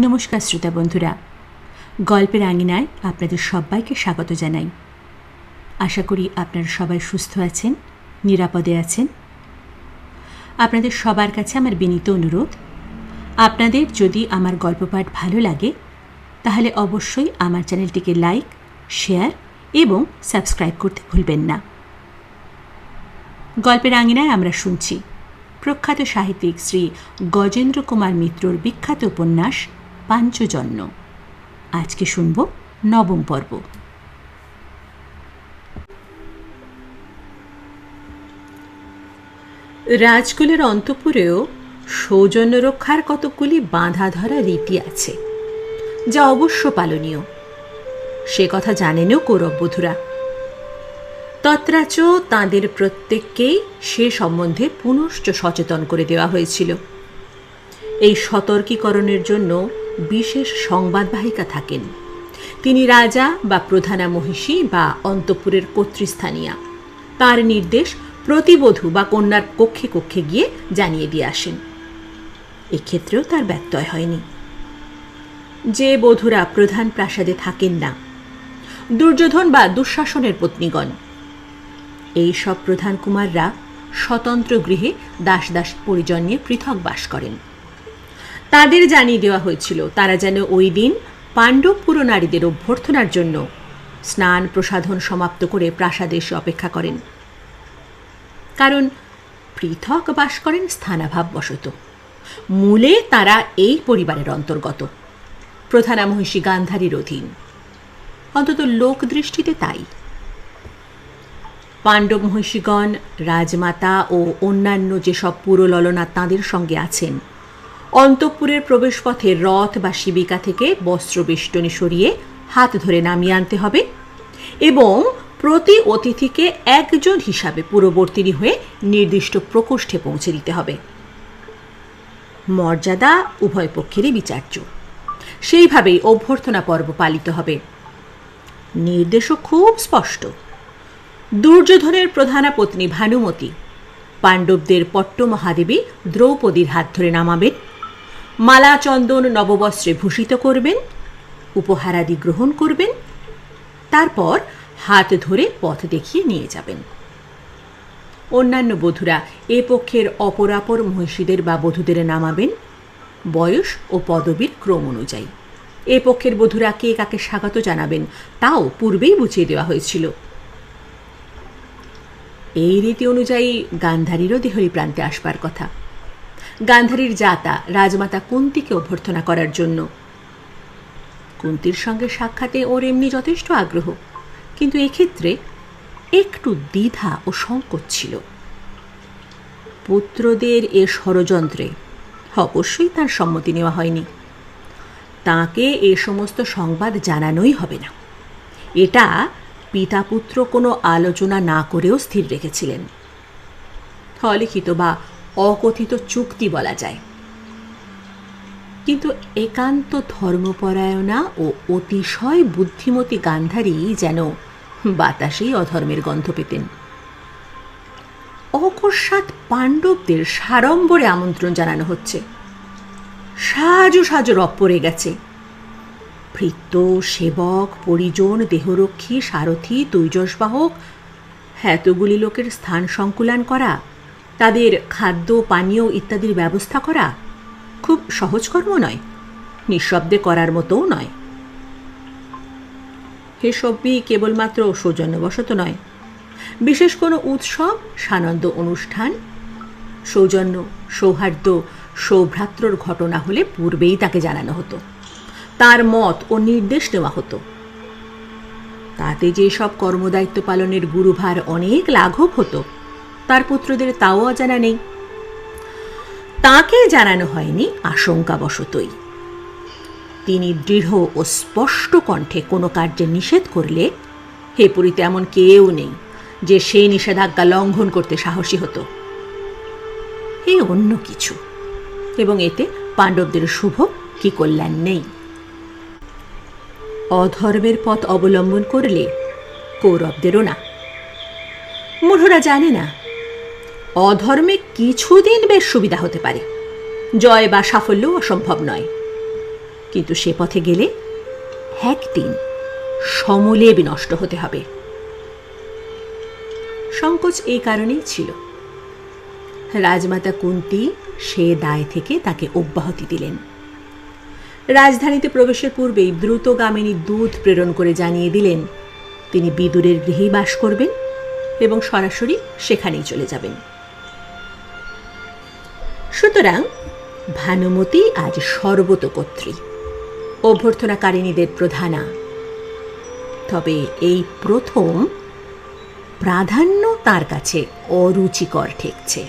নমস্কার শ্রোতা বন্ধুরা, গল্পের আঙিনায় আপনাদের সবাইকে স্বাগত জানাই। আশা করি আপনারা সবাই সুস্থ আছেন, নিরাপদে আছেন। আপনাদের সবার কাছে আমার বিনীত অনুরোধ, আপনাদের যদি আমার গল্প পাঠ ভালো লাগে তাহলে অবশ্যই আমার চ্যানেলটিকে লাইক, শেয়ার এবং সাবস্ক্রাইব করতে ভুলবেন না। গল্পের আঙিনায় আমরা শুনছি প্রখ্যাত সাহিত্যিক শ্রী গজেন্দ্র কুমার মিত্রর বিখ্যাত উপন্যাস পাঞ্চজন্য। আজকে শুনব নবম পর্ব। রাজকুলের অন্তঃপুরেও সৌজন্য রক্ষার কতকগুলি বাঁধা ধরা রীতি আছে, যা অবশ্য পালনীয়। সে কথা জানেনও কৌরববধূরা। তত্রাচ তাঁদের প্রত্যেককেই সে সম্বন্ধে পুনশ্চ সচেতন করে দেওয়া হয়েছিল। এই সতর্কীকরণের জন্য বিশেষ সংবাদবাহিকা থাকেন। তিনি রাজা বা প্রধানা মহিষী বা অন্তঃপুরের কর্তৃস্থানীয়া। তার নির্দেশ প্রতিবধূ বা কন্যার কক্ষে কক্ষে গিয়ে জানিয়ে দিয়ে আসেন। এক্ষেত্রেও তার ব্যত্যয় হয়নি। যে বধূরা প্রধান প্রাসাদে থাকেন না, দুর্যোধন বা দুঃশাসনের পত্নীগণ, এই সব প্রধান কুমাররা স্বতন্ত্র গৃহে দাস দাস পরিজন নিয়ে পৃথক বাস করেন। তাদের জানিয়ে দেওয়া হয়েছিল তারা যেন ওই দিন পাণ্ডব পুরনারীদের অভ্যর্থনার জন্য স্নান প্রসাধন সমাপ্ত করে প্রাসাদে এসে অপেক্ষা করেন। কারণ পৃথক বাস করেন স্থানাভাববশত। মূলে তারা এই পরিবারের অন্তর্গত, প্রধানা মহিষী গান্ধারীর অধীন, অন্তত লোক দৃষ্টিতে তাই। পাণ্ডব মহিষীগণ, রাজমাতা ও অন্যান্য যেসব পুরললনা তাঁদের সঙ্গে আছেন, অন্তঃপুরের প্রবেশপথে রথ বা শিবিকা থেকে বস্ত্রবেষ্টনী সরিয়ে হাত ধরে নামিয়ে আনতে হবে এবং প্রতি অতিথিকে একজন হিসাবে পূর্ববর্তিনী হয়ে নির্দিষ্ট প্রকোষ্ঠে পৌঁছে দিতে হবে। মর্যাদা উভয় পক্ষেরই বিচার্য। সেইভাবেই অভ্যর্থনা পর্ব পালিত হবে। নির্দেশও খুব স্পষ্ট। দুর্যোধনের প্রধানা পত্নী ভানুমতী পাণ্ডবদের পট্ট মহাদেবী দ্রৌপদীর হাত ধরে নামাবেন, মালা চন্দন নববস্ত্রে ভূষিত করবেন, উপহারাদি গ্রহণ করবেন, তারপর হাত ধরে পথ দেখিয়ে নিয়ে যাবেন। অন্যান্য বধূরা এ পক্ষের অপরাপর মহিষীদের বা বধূদের নামাবেন বয়স ও পদবীর ক্রম অনুযায়ী। এ পক্ষের বধূরা কে কাকে স্বাগত জানাবেন তাও পূর্বেই বুঝিয়ে দেওয়া হয়েছিল। এই রীতি অনুযায়ী গান্ধারীরও দেহরি প্রান্তে আসবার কথা। গান্ধারীর জাতা রাজমাতা কুন্তীকে অভ্যর্থনা করার জন্য। কুন্তীর সঙ্গে সাক্ষাতে ওর এমনি যথেষ্ট আগ্রহ, কিন্তু এক্ষেত্রে একটু দ্বিধা ও সংকোচ ছিল। পুত্রদের এ ষড়যন্ত্রে অবশ্যই তার সম্মতি নেওয়া হয়নি। তাকে এ সমস্ত সংবাদ জানানোই হবে না, এটা পিতা পুত্র কোনো আলোচনা না করেও স্থির রেখেছিলেন। অলিখিত বা অকথিত চুক্তি বলা যায়। কিন্তু একান্ত ধর্মপরায়ণা ও অতিশয় বুদ্ধিমতী গান্ধারী যেন বাতাসেই অধর্মের গন্ধ পেতেন। অকস্মাৎ পাণ্ডবদের সাড়ম্বরে আমন্ত্রণ জানানো হচ্ছে। সাজো সাজো রব পড়ে গেছে। ভৃত্য, সেবক, পরিজন, দেহরক্ষী, সারথি, তৈজসবাহক, এতগুলি লোকের স্থান সংকুলান করা, তাদের খাদ্য পানীয় ইত্যাদির ব্যবস্থা করা খুব সহজ কর্ম নয়, নিঃশব্দে করার মতোও নয়। এসবই কেবলমাত্র সৌজন্যবশত নয়, বিশেষ কোনো উৎসব, সানন্দ অনুষ্ঠান, সৌজন্য, সৌহার্দ্য, সৌভ্রাত্রর ঘটনা হলে পূর্বেই তাকে জানানো হতো, তার মত ও নির্দেশ নেওয়া হতো। তাতে যে সব কর্মদায়িত্ব পালনের গুরুভার অনেক লাঘব হতো, তার পুত্রদের তাও অজানা নেই। তাকে জানানো হয়নি আশঙ্কাবশতই। তিনি দৃঢ় ও স্পষ্ট কণ্ঠে কোনো কার্যে নিষেধ করলে হে পুরীতে এমন কেউ নেই যে সেই নিষেধাজ্ঞা লঙ্ঘন করতে সাহসী হতো। এই অন্য কিছু, এবং এতে পাণ্ডবদের শুভ কি কল্যাণ নেই। অধর্মের পথ অবলম্বন করলে কৌরবদেরও না। মূঢ়রা জানে না অধর্মে কিছুদিন বেশ সুবিধা হতে পারে, জয় বা সাফল্যও অসম্ভব নয়। কিন্তু সে পথে গেলে একদিন সমূলে বিনষ্ট হতে হবে। সংকোচ এই কারণেই ছিল। রাজমাতা কুন্তী সে দায় থেকে তাকে অব্যাহতি দিলেন। রাজধানীতে প্রবেশের পূর্বেই দ্রুতগামিনী দূত প্রেরণ করে জানিয়ে দিলেন তিনি বিদুরের গৃহেই বাস করবেন এবং সরাসরি সেখানেই চলে যাবেন। সুতরাং ভানুমতী আজ সর্বতোকর্ত্রী, অভ্যর্থনাকারিণীদের প্রধানা। তবে এই প্রথম প্রাধান্য তার কাছে অরুচিকর ঠেকছে।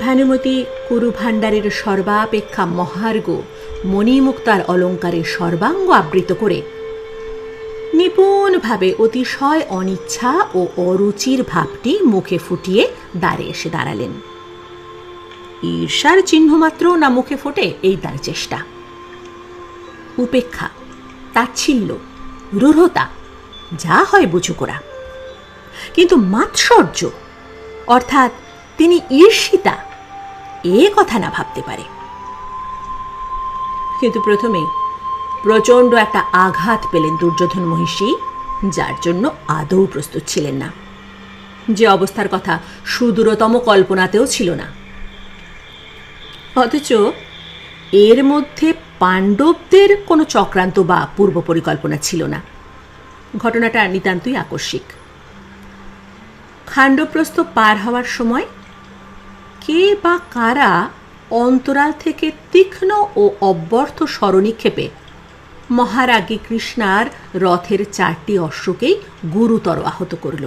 ভানুমতী কুরুভাণ্ডারের সর্বাপেক্ষা মহার্ঘ মণিমুক্তার অলঙ্কারের সর্বাঙ্গ আবৃত করে নিপুণভাবে অতিশয় অনিচ্ছা ও অরুচির ভাবটি মুখে ফুটিয়ে দ্বারে এসে দাঁড়ালেন। ঈর্ষার চিহ্নমাত্র না মুখে ফোটে এই তার চেষ্টা। উপেক্ষা, তাচ্ছিল্য, রূঢ়তা যা হয় বুঝু করা, কিন্তু মাৎসর্য অর্থাৎ তিনি ঈর্ষিতা এ কথা না ভাবতে পারে। কিন্তু প্রথমে প্রচণ্ড একটা আঘাত পেলেন দুর্যোধন মহিষী, যার জন্য আদৌ প্রস্তুত ছিলেন না, যে অবস্থার কথা সুদূরতম কল্পনাতেও ছিল না। অথচ এর মধ্যে পাণ্ডবদের কোনো চক্রান্ত বা পূর্ব পরিকল্পনা ছিল না। ঘটনাটা নিতান্তই আকস্মিক। খাণ্ডপ্রস্থ পার হওয়ার সময় কে বা কারা অন্তরাল থেকে তীক্ষ্ণ ও অব্যর্থ স্মরণিক্ষেপে মহারাজ্ঞী কৃষ্ণার রথের 4টি অশ্বকেই গুরুতর আহত করল।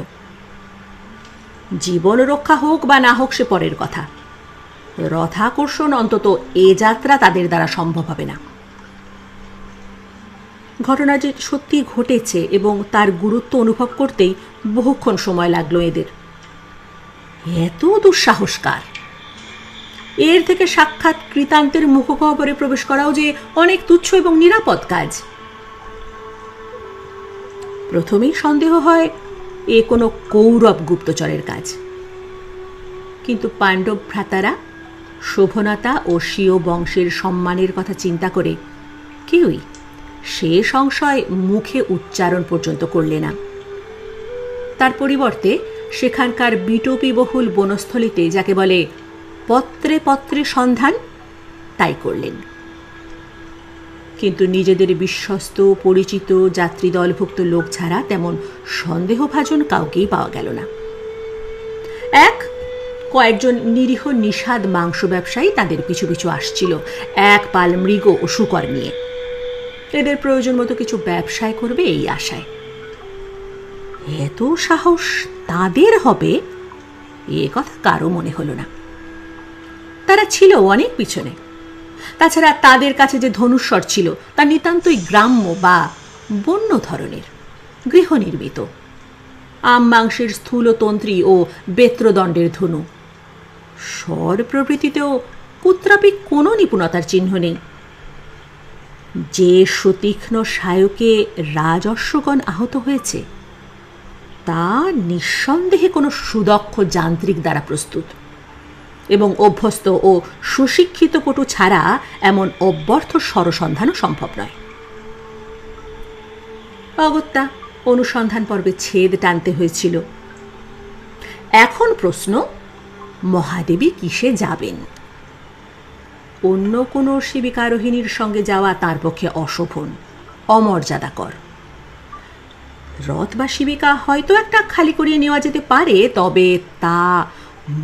জীবন রক্ষা হোক বা না হোক সে পরের কথা, রথাকর্ষণ অন্তত এ যাত্রা তাদের দ্বারা সম্ভব হবে না। ঘটনা যে সত্যি ঘটেছে এবং তার গুরুত্ব অনুভব করতেই বহুক্ষণ সময় লাগলো এদের। এত দুঃসাহসকার! এর থেকে সাক্ষাৎ কৃতান্তের মুখগহ্বরে প্রবেশ করাও যে অনেক তুচ্ছ এবং নিরাপদ কাজ। প্রথমেই সন্দেহ হয় এ কোনো কৌরব গুপ্তচরের কাজ, কিন্তু পাণ্ডব ভ্রাতারা শোভনতা ও স্বীয় বংশের সম্মানের কথা চিন্তা করে কেউই সে সংশয় মুখে উচ্চারণ পর্যন্ত করলে না। তার পরিবর্তে সেখানকার বিটোপিবহুল বনস্থলিতে যাকে বলে পত্রে পত্রে সন্ধান, তাই করলেন। কিন্তু নিজেদের বিশ্বস্ত পরিচিত যাত্রী দলভুক্ত লোক ছাড়া তেমন সন্দেহভাজন কাউকেই পাওয়া গেল না। কয়েকজন নিরীহ নিষাদ মাংস ব্যবসায়ী তাদের পিছু পিছু আসছিল, এক পাল মৃগ ও শূকর নিয়ে। এদের প্রয়োজন মতো কিছু ব্যবসায় করবে এই আশায়। এত সাহস তাদের হবে এ কথা কারো মনে হলো না। তারা ছিল অনেক পিছনে। তাছাড়া তাদের কাছে যে ধনুস্বর ছিল তা নিতান্তই গ্রাম্য বা বন্য ধরনের, গৃহনির্মিত। আম মাংসের স্থূলতন্ত্রী ও বেত্রদণ্ডের ধনু। স্বর প্রভৃতিতেও কুত্রাপি কোনো নিপুণতার চিহ্ন নেই। যে সুতীক্ষ্ণ সায়কে রাজস্বগণ আহত হয়েছে তা নিঃসন্দেহে কোনো সুদক্ষ যান্ত্রিক দ্বারা প্রস্তুত, এবং অভ্যস্ত ও সুশিক্ষিত পটু ছাড়া এমন অব্যর্থ স্বরসন্ধানও সম্ভব নয়। অগত্যা অনুসন্ধান পর্বে ছেদ টানতে হয়েছিল। এখন প্রশ্ন, মহাদেবী কিসে যাবেন? অন্য কোনো শিবিকারোহিণীর সঙ্গে যাওয়া তার পক্ষে অশোভন, অমর্যাদাকর। রথ বা শিবিকা হয়তো একটা খালি করিয়ে নেওয়া যেতে পারে, তবে তা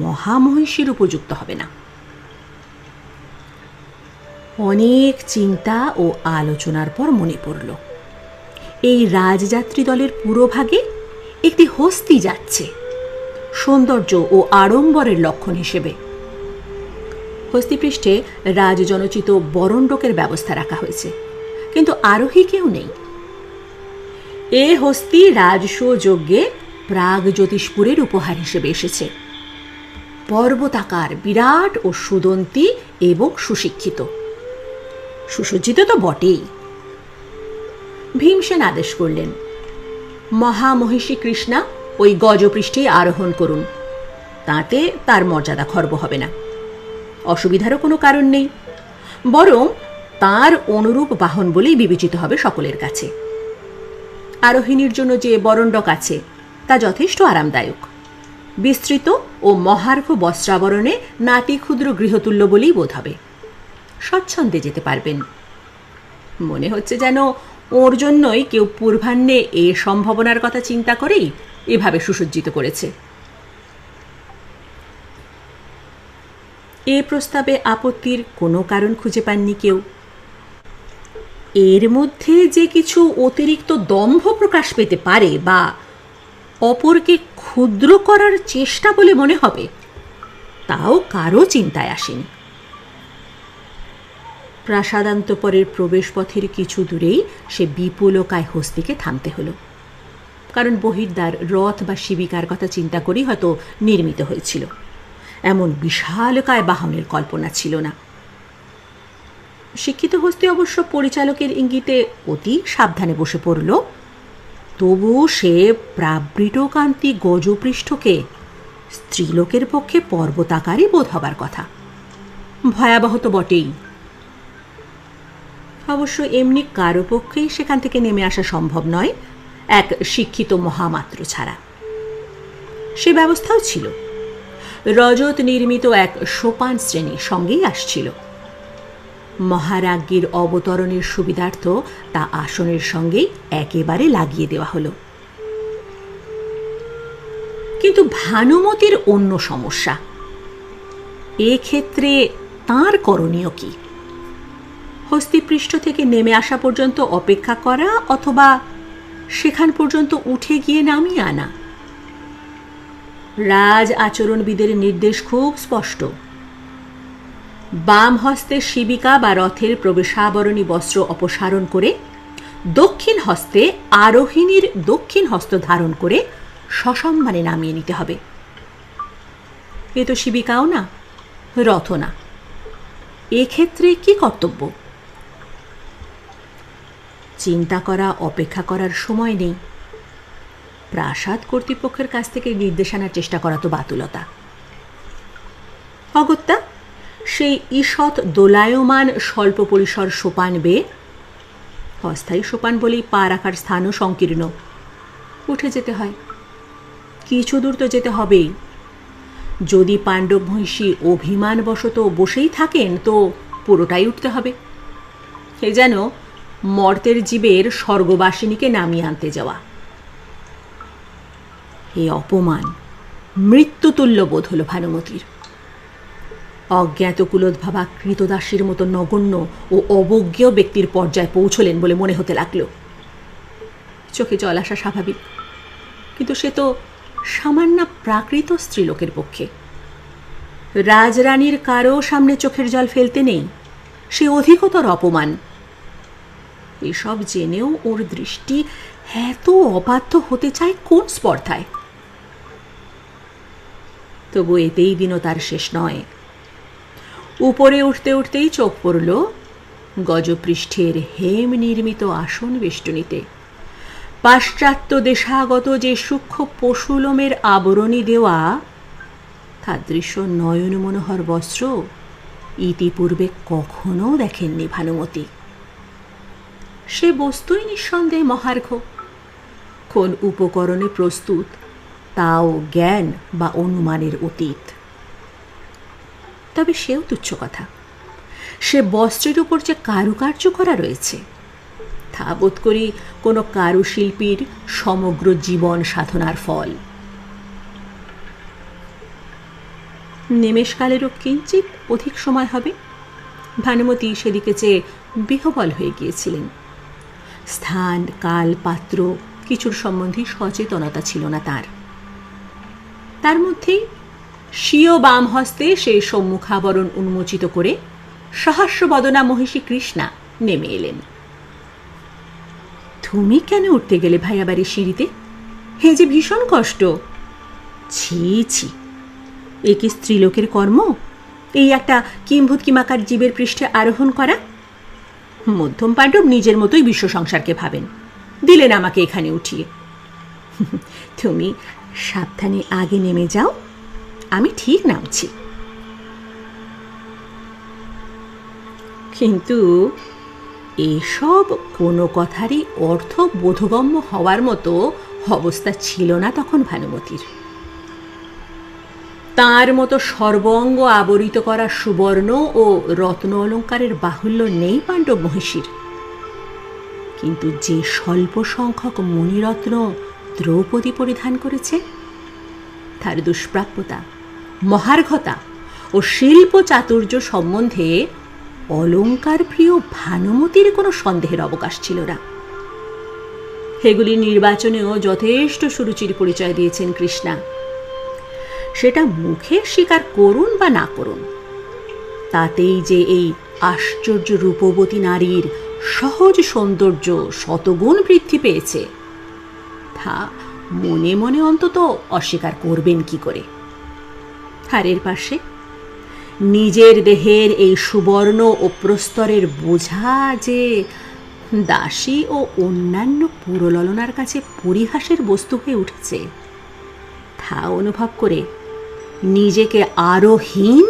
মহামহিষীর উপযুক্ত হবে না। অনেক চিন্তা ও আলোচনার পর মনে পড়ল, এই রাজযাত্রী দলের পুরোভাগে একটি হস্তি যাচ্ছে, সৌন্দর্য ও আড়ম্বরের লক্ষণ হিসেবে। হস্তিপৃষ্ঠে রাজজনচিত বরণ্ডকের ব্যবস্থা রাখা হয়েছে, কিন্তু আরোহী কেউ নেই। এ হস্তি রাজসূয় যজ্ঞে প্রাগ জ্যোতিষপুরের উপহার হিসেবে এসেছে। পর্বতাকার, বিরাট ও সুদন্তী এবং সুশিক্ষিত। সুসজ্জিত তো বটেই। ভীমসেন আদেশ করলেন, মহামহিষী কৃষ্ণা ওই গজপৃষ্ঠে আরোহণ করুন, তাতে তার মর্যাদা খর্ব হবে না। অসুবিধারও কোনো কারণ নেই। বরং তার অনুরূপ বাহন বলেই বিবেচিত হবে সকলের কাছে। আরোহিণীর জন্য যে বরণ্ডক আছে তা যথেষ্ট আরামদায়ক, বিস্তৃত ও মহার্ঘ বস্ত্রাবরণে নাতি ক্ষুদ্র গৃহতুল্য বলেই বোধ হবে। স্বচ্ছন্দে যেতে পারবেন। মনে হচ্ছে যেন ওর জন্যই কেউ পূর্বাহ্নে এ সম্ভাবনার কথা চিন্তা করেই এভাবে সুসজ্জিত করেছে। এ প্রস্তাবে আপত্তির কোনো কারণ খুঁজে পাননি কেউ। এর মধ্যে যে কিছু অতিরিক্ত দম্ভ প্রকাশ পেতে পারে বা অপরকে ক্ষুদ্র করার চেষ্টা বলে মনে হবে, তাও কারো চিন্তায় আসেনি। প্রাসাদান্তপরের প্রবেশপথের কিছু দূরেই সে বিপুলকায় হস্তিকে থামতে হলো, কারণ বহির্দ্বার রথ বা শিবিকার কথা চিন্তা করেই হয়তো নির্মিত হয়েছিল। এমন বিশালকায় বাহনের কল্পনা ছিল না। শিক্ষিত হস্তি অবশ্য পরিচালকের ইঙ্গিতে অতি সাবধানে বসে পড়ল, তবু সে প্রাবৃতকান্তি গজপৃষ্ঠকে স্ত্রীলোকের পক্ষে পর্বতাকারই বোধ হবার কথা। ভয়াবহ তো বটেই। অবশ্য এমনি কারো পক্ষেই সেখান থেকে নেমে আসা সম্ভব নয়, এক শিক্ষিত মহামাত্র ছাড়া। সে ব্যবস্থাও ছিল। রজত নির্মিত এক সোপান শ্রেণী সঙ্গেই আসছিল। মহারাজ্ঞীর অবতরণের সুবিধার্থ তা আসনের সঙ্গেই একেবারে লাগিয়ে দেওয়া হলো। কিন্তু ভানুমতির অন্য সমস্যা। এক্ষেত্রে তাঁর করণীয় কি? হস্তিপৃষ্ঠ থেকে নেমে আসা পর্যন্ত অপেক্ষা করা, অথবা সেখান পর্যন্ত উঠে গিয়ে নামিয়ে আনা? রাজ আচরণবিদের নির্দেশ খুব স্পষ্ট। বাম হস্তে শিবিকা বা রথের প্রবেশাবরণী বস্ত্র অপসারণ করে দক্ষিণ হস্তে আরোহিণীর দক্ষিণ হস্ত ধারণ করে সসম্মানে নামিয়ে নিতে হবে। এ তো শিবিকাও না, রথও না। এক্ষেত্রে কি কর্তব্য? চিন্তা করা, অপেক্ষা করার সময় নেই। প্রাসাদ কর্তৃপক্ষের কাছ থেকে নির্দেশনার চেষ্টা করা তো বাতুলতা। অগত্যা সেই ঈষৎ দোলায়মান স্বল্প পরিসর সোপান বেয়ে, অস্থায়ী সোপান বলেই পা রাখার স্থানও সংকীর্ণ, উঠে যেতে হয়। কিছু দূর তো যেতে হবেই। যদি পাণ্ডব মহিষী অভিমানবশত বসেই থাকেন তো পুরোটাই উঠতে হবে। এ যেন মর্তের জীবের স্বর্গবাসিনীকে নামিয়ে আনতে যাওয়া। এ অপমান, মৃত্যুতুল্য বোধ হল ভানুমতির। অজ্ঞাত কুলোদ্ভাবা কৃতদাসীর মতো নগণ্য ও অবজ্ঞেয় ব্যক্তির পর্যায়ে পৌঁছলেন বলে মনে হতে লাগল। চোখে জল আসা স্বাভাবিক, কিন্তু সে তো সামান্য প্রাকৃত স্ত্রীলোকের পক্ষে। রাজরানীর কারও সামনে চোখের জল ফেলতে নেই, সে অধিকতর অপমান। এসব জেনেও ওর দৃষ্টি এত অবাধ্য হতে চায় কোন স্পর্ধায়? তবু এতেই দীনতার শেষ নয়। উপরে উঠতে উঠতেই চোখ পড়ল গজপৃষ্ঠের হেম নির্মিত আসন বেষ্টনীতে। পাশ্চাত্য দেশাগত যে সূক্ষ্ম পশুলোমের আবরণী দেওয়া, তার দৃশ্য নয়ন মনোহর বস্ত্র ইতিপূর্বে কখনো দেখেননি ভানুমতি। সে বস্তুই নিঃসন্দেহে মহার্ঘ। কোন উপকরণে প্রস্তুত তাও জ্ঞান বা অনুমানের অতীত। তবে সেও তুচ্ছ কথা। সে বস্ত্রের উপর যে কারুকার্য করা রয়েছে, তা বোধ করি কোনো কারুশিল্পীর সমগ্র জীবন সাধনার ফল। নিমেষকালেরও কিঞ্চিত অধিক সময় হবে। ভানুমতি সেদিকে চেয়ে বিহ্বল হয়ে গিয়েছিলেন। স্থান, কাল, পাত্র কিছুর সম্বন্ধে সচেতনতা ছিল না তার। তার মধ্যেই স্বীয় বাম হস্তে সেই সম্মুখাবরণ উন্মোচিত করে সহাস্যবদনা মহিষী কৃষ্ণা নেমে এলেন। তুমি কেন উঠতে গেলে ভাইয়া বাড়ির সিঁড়িতে? হে যে ভীষণ কষ্ট। ছি ছি, এ কি স্ত্রীলোকের কর্ম? এই একটা কিম্ভূত কিমাকার জীবের পৃষ্ঠে আরোহণ করা? মধ্যম পাণ্ডব নিজের মতোই বিশ্ব সংসারকে ভাবেন, দিলেন আমাকে এখানে উঠিয়ে। তুমি সাবধানে আগে নেমে যাও, আমি ঠিক নামছি। কিন্তু এসব কোনো কথারই অর্থ বোধগম্য হওয়ার মতো অবস্থা ছিল না তখন ভানুমতির। তার মতো সর্বঙ্গ আবরিত করা সুবর্ণ ও রত্ন অলঙ্কারের বাহুল্য নেই পাণ্ডব মহিষীর। কিন্তু যে স্বল্প সংখ্যক মণিরত্ন দ্রৌপদী পরিধান করেছে, তার দুষ্প্রাপ্যতা, মহার্ঘতা ও শিল্প চাতুর্য সম্বন্ধে অলঙ্কার প্রিয় ভানুমতির কোনো সন্দেহের অবকাশ ছিল না। এগুলি নির্বাচনেও যথেষ্ট সুরুচির পরিচয় দিয়েছেন কৃষ্ণা। সেটা মুখে স্বীকার করুন বা না করুন, তাতেই যে এই আশ্চর্য রূপবতী নারীর সহজ সৌন্দর্য শতগুণ বৃদ্ধি পেয়েছে, তা মনে মনে অন্তত অস্বীকার করবেন কি করে। আর এর পাশে নিজের দেহের এই সুবর্ণ ও প্রস্তরের বোঝা যে দাসী ও অন্যান্য পুরললনার কাছে পরিহাসের বস্তু হয়ে উঠেছে, তা অনুভব করে নিজেকে আরো হীন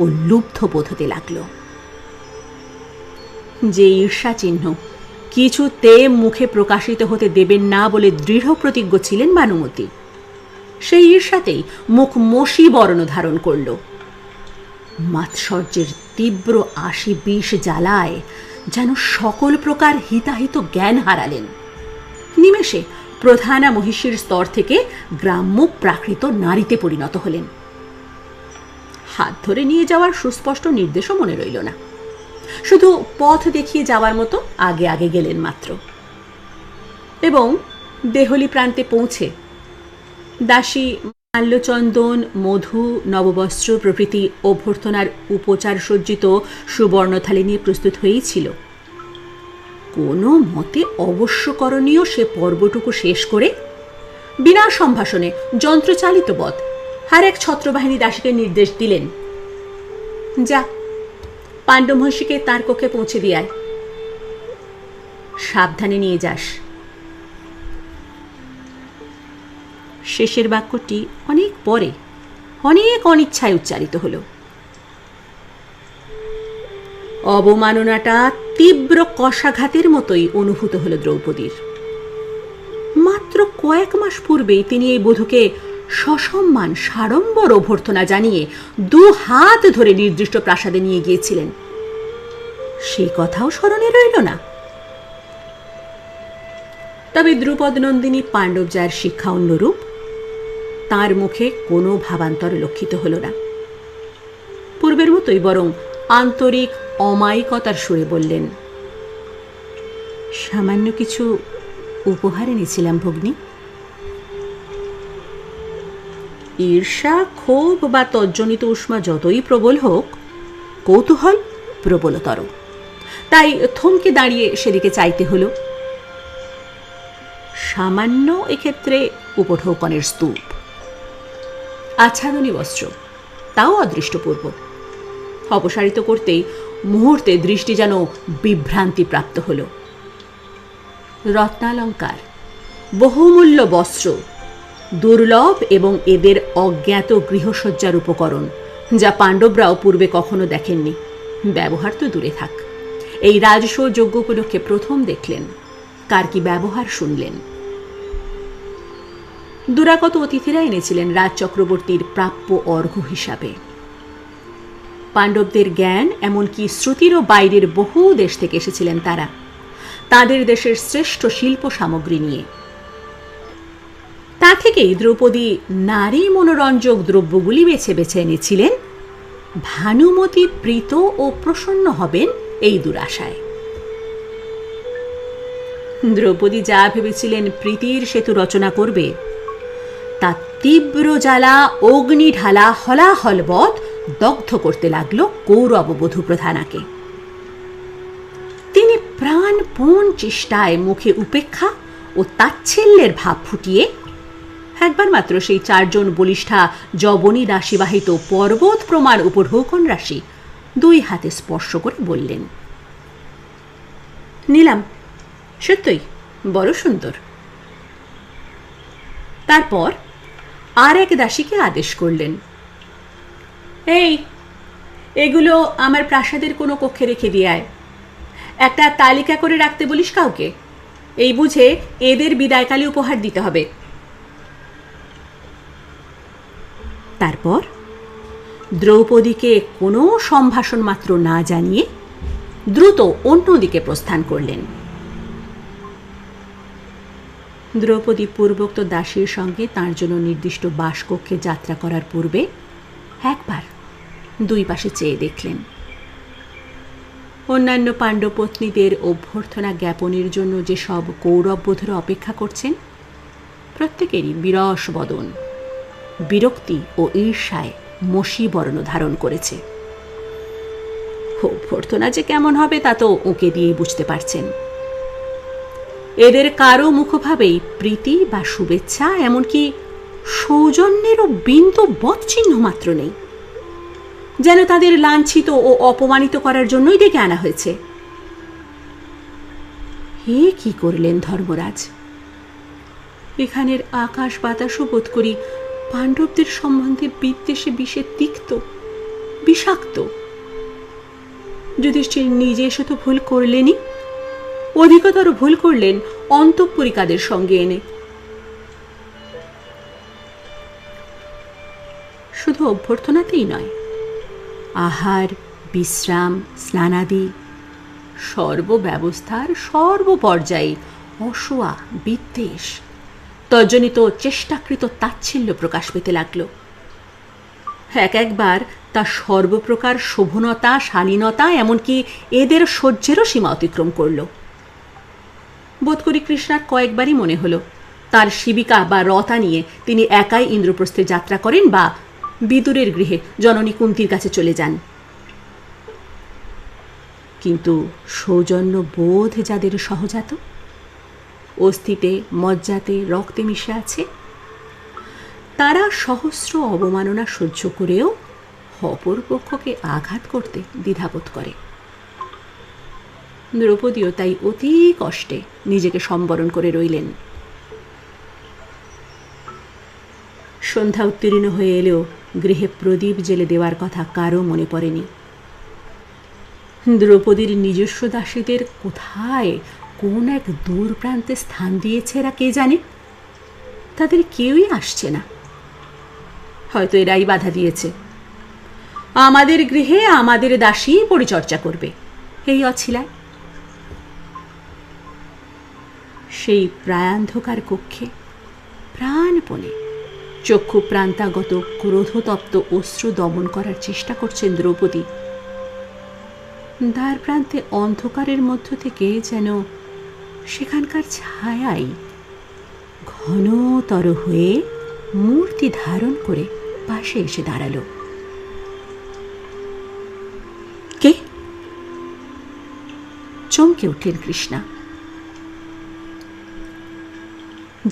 ও লুব্ধ বোধ হতে লাগল। যে ঈর্ষা চিহ্ন কিছুতে মুখে প্রকাশিত হতে দেবেন না বলে দৃঢ় প্রতিজ্ঞ ছিলেন ভানুমতী, সেই ঈর্ষাতেই মুখ মসি বর্ণ ধারণ করল। মাৎসর্যের তীব্র আশি বিষ জ্বালায় যেন সকল প্রকার হিতাহিত জ্ঞান হারালেন। নিমেষে প্রধানা মহিষীর স্তর থেকে গ্রাম্য প্রাকৃত নারীতে পরিণত হলেন। হাত ধরে নিয়ে যাওয়ার সুস্পষ্ট নির্দেশও মনে রইল না, শুধু পথ দেখিয়ে যাওয়ার মতো আগে আগে গেলেন মাত্র। এবং দেহলি প্রান্তে পৌঁছে দাসী মাল্যচন্দন, মধু, নববস্ত্র প্রভৃতি অভ্যর্থনার উপচার সজ্জিত সুবর্ণথালি নিয়ে প্রস্তুত হয়েই ছিল। কোনো মতে অবশ্যকরণীয় সে পর্বটুকু শেষ করে বিনা সম্ভাষণে যন্ত্রচালিত বধ আর এক ছত্রবাহিনী দাসীকে নির্দেশ দিলেন, যা পাণ্ডব মহিষীকে তার কক্ষে পৌঁছে দিয়ে আয়, সাবধানে নিয়ে যাস। শেষের বাক্যটি অনেক পরে অনেক অনিচ্ছায় উচ্চারিত হল। অবমাননাটা তীব্র কষাঘাতের মতোই অনুভূত হল দ্রৌপদীর। মাত্র কয়েক মাস পূর্বেই তিনি এই বধূকে সসম্মান সাড়ম্বর অভ্যর্থনা জানিয়ে 2 হাত ধরে নির্দিষ্ট প্রাসাদে নিয়ে গিয়েছিলেন, সেই কথাও স্মরণে রইল না। তবে দ্রুপদ নন্দিনী পাণ্ডব জয়ের শিক্ষা অন্যরূপ। তাঁর মুখে কোনো ভাবান্তর লক্ষিত হল না। পূর্বের মতোই বরং আন্তরিক অমায়িকতার সুরে বললেন, সামান্য কিছু উপহার এনেছিলাম ভগ্নী। ঈর্ষা, ক্ষোভ বা তজ্জনিত উষ্মা যতই প্রবল হোক, কৌতূহল প্রবলতর, তাই থমকে দাঁড়িয়ে সেদিকে চাইতে হল। সামান্য এক্ষেত্রে উপঢৌকনের স্তূপ, আচ্ছাদনী বস্ত্র, তাও অদৃষ্টপূর্ব। অপসারিত করতেই মুহূর্তে দৃষ্টি যেন বিভ্রান্তি প্রাপ্ত হল। রত্নালঙ্কার, বহুমূল্য বস্ত্র, দুর্লভ এবং এদের অজ্ঞাত গৃহসজ্জার উপকরণ, যা পাণ্ডবরাও পূর্বে কখনো দেখেননি, ব্যবহার তো দূরে থাক, এই রাজস্ব যজ্ঞ উপলক্ষে প্রথম দেখলেন। কার কি ব্যবহার শুনলেন। দুরাগত অতিথিরা এনেছিলেন রাজ চক্রবর্তীর প্রাপ্য অর্ঘ্য হিসাবে। পাণ্ডবদের জ্ঞান, এমনকি শ্রুতিরও বাইরের বহু দেশ থেকে এসেছিলেন তারা, তাদের দেশের শ্রেষ্ঠ শিল্প সামগ্রী নিয়ে। তা থেকেই দ্রৌপদী নারী মনোরঞ্জক দ্রব্যগুলি বেছে বেছে এনেছিলেন, ভানুমতী প্রীত ও প্রসন্ন হবেন এই দুরাশায়। দ্রৌপদী যা ভেবেছিলেন প্রীতির সেতু রচনা করবে, তা তীব্র জ্বালা অগ্নি ঢালা হলাহলবৎ দগ্ধ করতে লাগল কৌরব বধূ প্রধানাকে। তিনি প্রাণপণ চেষ্টায় মুখে উপেক্ষা ও তাচ্ছিল্যের ভাব ফুটিয়ে একবার মাত্র সেই 4 জন বলিষ্ঠা যবনী দাসীবাহিত পর্বত প্রমাণ উপঢৌকন রাশি 2 হাতে স্পর্শ করে বললেন, নিলাম, সত্যই বড় সুন্দর। তারপর আর এক দাসীকে আদেশ করলেন, এই এগুলো আমার প্রাসাদের কোনো কক্ষে রেখে দিয়ে আয়। একটা তালিকা করে রাখতে বলিস কাউকে। এই বুঝে এদের বিদায়কালে উপহার দিতে হবে। তারপর দ্রৌপদীকে কোনো সম্ভাষণ মাত্র না জানিয়ে দ্রুত অন্যদিকে প্রস্থান করলেন। দ্রৌপদী পূর্বোক্ত দাসীর সঙ্গে তাঁর জন্য নির্দিষ্ট বাসকক্ষে যাত্রা করার পূর্বে একবার দুই পাশে চেয়ে দেখলেন। অন্যান্য পাণ্ডবপত্নীদের অভ্যর্থনা জ্ঞাপনের জন্য যে সব কৌরব বধূরা অপেক্ষা করছেন, প্রত্যেকেরই বিরস বদন বিরক্তি ও ঈর্ষায় মসী বর্ণ ধারণ করেছে। অভ্যর্থনা যে কেমন হবে তা তো ওকে দিয়ে বুঝতে পারছেন। এদের কারো মুখভাবেই প্রীতি বা শুভেচ্ছা, এমনকি সৌজন্যেরও বিন্দু বৎচিহ্ন মাত্র নেই। যেন তাদের লাঞ্ছিত ও অপমানিত করার জন্যই ডেকে আনা হয়েছে। হে কি করলেন ধর্মরাজ! এখানের আকাশ বাতাসও বোধ করি পাণ্ডবদের সম্বন্ধে বিদ্বেষে বিষে তিক্ত, বিষাক্ত। যুধিষ্ঠির নিজে এসে তো ভুল করলেনই, অধিকতর ভুল করলেন অন্তঃপুরিকাদের সঙ্গে এনে। শুধু অভ্যর্থনাতেই নয়, আহার, বিশ্রাম, স্নানাদি সর্বব্যবস্থার সর্বপর্যায়ে অসূয়া, বিদ্বেষ, তজ্জনিত চেষ্টাকৃত তাচ্ছিল্য প্রকাশ পেতে লাগল। একবার তা সর্বপ্রকার শোভনতা, শালীনতা, এমনকি এদের সহ্যেরও সীমা অতিক্রম করল। বোধ করি কৃষ্ণার কয়েকবারই মনে হলো তার শিবিকা বা রথা নিয়ে তিনি একাই ইন্দ্রপ্রস্থে যাত্রা করেন বা বিদুরের গৃহে জননী কুন্তির কাছে চলে যান। কিন্তু সৌজন্য বোধ যাদের সহজাত, অস্থিতে, মজ্জাতে, রক্তে মিশে আছে, তারা সহস্র অবমাননা সহ্য করেও অপর পক্ষকে আঘাত করতে দ্বিধাবোধ করে। দ্রৌপদীও তাই অতি কষ্টে নিজেকে সম্বরণ করে রইলেন। সন্ধ্যা উত্তীর্ণ হয়ে এলেও গৃহে প্রদীপ জেলে দেওয়ার কথা কারও মনে পড়েনি। দ্রৌপদীর নিজস্ব দাসীদের কোথায় কোন এক দূর প্রান্তে স্থান দিয়েছে এরা কে জানে। তাদের কেউই আসছে না। হয়তো এরাই বাধা দিয়েছে, আমাদের গৃহে আমাদের দাসী পরিচর্যা করবে এই অছিলায়। সেই প্রায়ান্ধকার কক্ষে প্রাণপণে চক্ষু প্রান্তাগত ক্রোধতপ্ত অশ্রু দমন করার চেষ্টা করছেন দ্রৌপদী। দ্বার প্রান্তে অন্ধকারের মধ্য থেকে যেন সেখানকার ছায়াই ঘনতর হয়ে মূর্তি ধারণ করে পাশে এসে দাঁড়ালো। কে? চমকে উঠলেন কৃষ্ণা।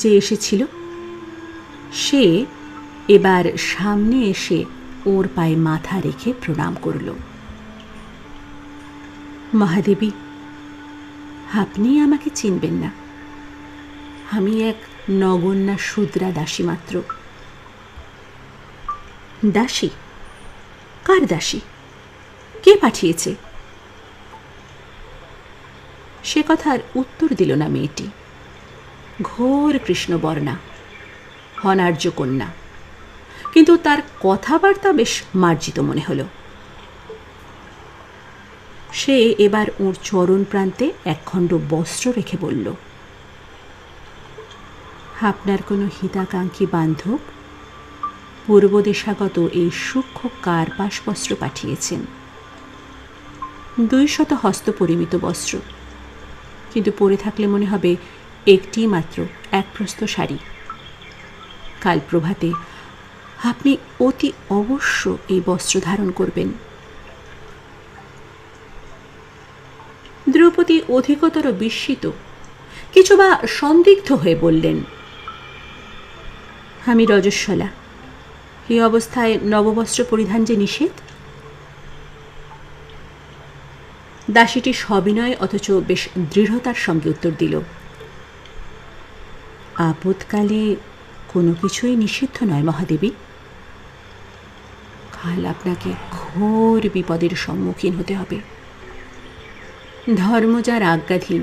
যে এসেছিল সে এবার সামনে এসে ওর পায়ে মাথা রেখে প্রণাম করল। মহাদেবী, আপনি আমাকে চিনবেন না। আমি এক নগণ্যা শূদ্রা দাসী মাত্র। দাসী? কার দাসী? কে পাঠিয়েছে? সে কথার উত্তর দিল না মেয়েটি। ঘোর কৃষ্ণবর্ণা, অনার্য কন্যা, কিন্তু তার কথাবার্তা বেশ মার্জিত মনে হলো। সে এবার ওর চরণ প্রান্তে একখণ্ড বস্ত্র রেখে বলল, আপনার কোনো হিতাকাঙ্ক্ষী বান্ধব পূর্বদেশাগত এই সূক্ষ্ম কার্পাস বস্ত্র পাঠিয়েছেন। 200 হস্তপরিমিত বস্ত্র, কিন্তু পরে থাকলে মনে হবে একটি মাত্র এক প্রস্থ শাড়ি। কাল প্রভাতে আপনি অতি অবশ্য এই বস্ত্র ধারণ করবেন। দ্রৌপদী অধিকতর বিস্মিত, কিছু বা সন্দিগ্ধ হয়ে বললেন, আমি রজস্বলা, এই অবস্থায় নববস্ত্র পরিধান যে নিষেধ। দাসীটি সবিনয় অথচ বেশ দৃঢ়তার সঙ্গে উত্তর দিল, আপদকালে কোনো কিছুই নিষিদ্ধ নয় মহাদেবী। কাল আপনাকে ঘোর বিপদের সম্মুখীন হতে হবে। ধর্ম যার আজ্ঞাধীন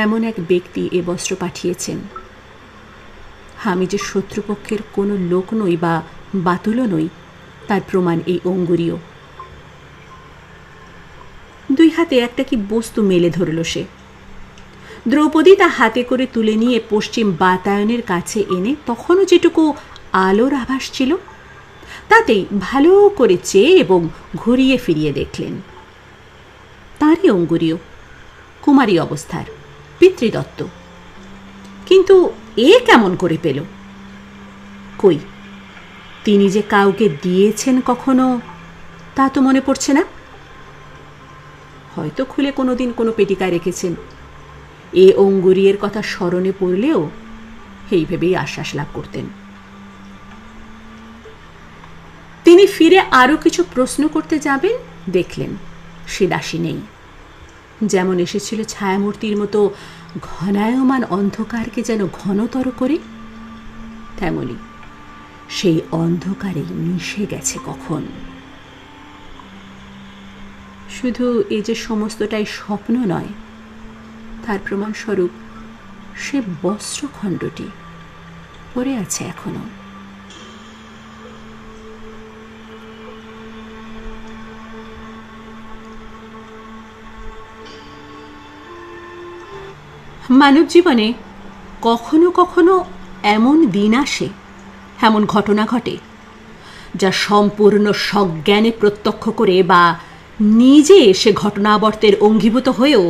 এমন এক ব্যক্তি এ বস্ত্র পাঠিয়েছেন। আমি যে শত্রুপক্ষের কোনো লোক নই বা বাতুলও নই, তার প্রমাণ এই অঙ্গুরীয়। দুই হাতে একটা কি বস্তু মেলে ধরল সে। দ্রৌপদী তা হাতে করে তুলে নিয়ে পশ্চিম বাতায়নের কাছে এনে তখনও যেটুকু আলোর আভাস ছিল তাতেই ভালো করে চেয়ে এবং ঘুরিয়ে ফিরিয়ে দেখলেন। তাঁরই অঙ্গুরীয়, কুমারী অবস্থার, পিতৃদত্ত। কিন্তু এ কেমন করে পেল? কই, তিনি যে কাউকে দিয়েছেন কখনো তা তো মনে পড়ছে না। হয়তো খুলে কোনোদিন কোনো পেটিকায় রেখেছেন। এ অঙ্গুরীয়ের কথা স্মরণে পড়লেও এই ভেবেই আশ্বাস লাভ করতেন। তিনি ফিরে আরো কিছু প্রশ্ন করতে যাবেন, দেখলেন সে দাসী নেই। যেমন এসেছিল ছায়ামূর্তির মতো ঘনায়মান অন্ধকারকে যেন ঘনতর করে, তেমনি সেই অন্ধকারে মিশে গেছে কখন। শুধু এই যে সমস্তটাই স্বপ্ন নয়, তার প্রমাণস্বরূপ সে বস্ত্রখণ্ডটি পড়ে আছে এখনো। মানব জীবনে কখনো কখনো এমন দিন আসে, এমন ঘটনা ঘটে, যা সম্পূর্ণ সজ্ঞানে প্রত্যক্ষ করে বা নিজে সে ঘটনাবর্তের অঙ্গীভূত হয়েও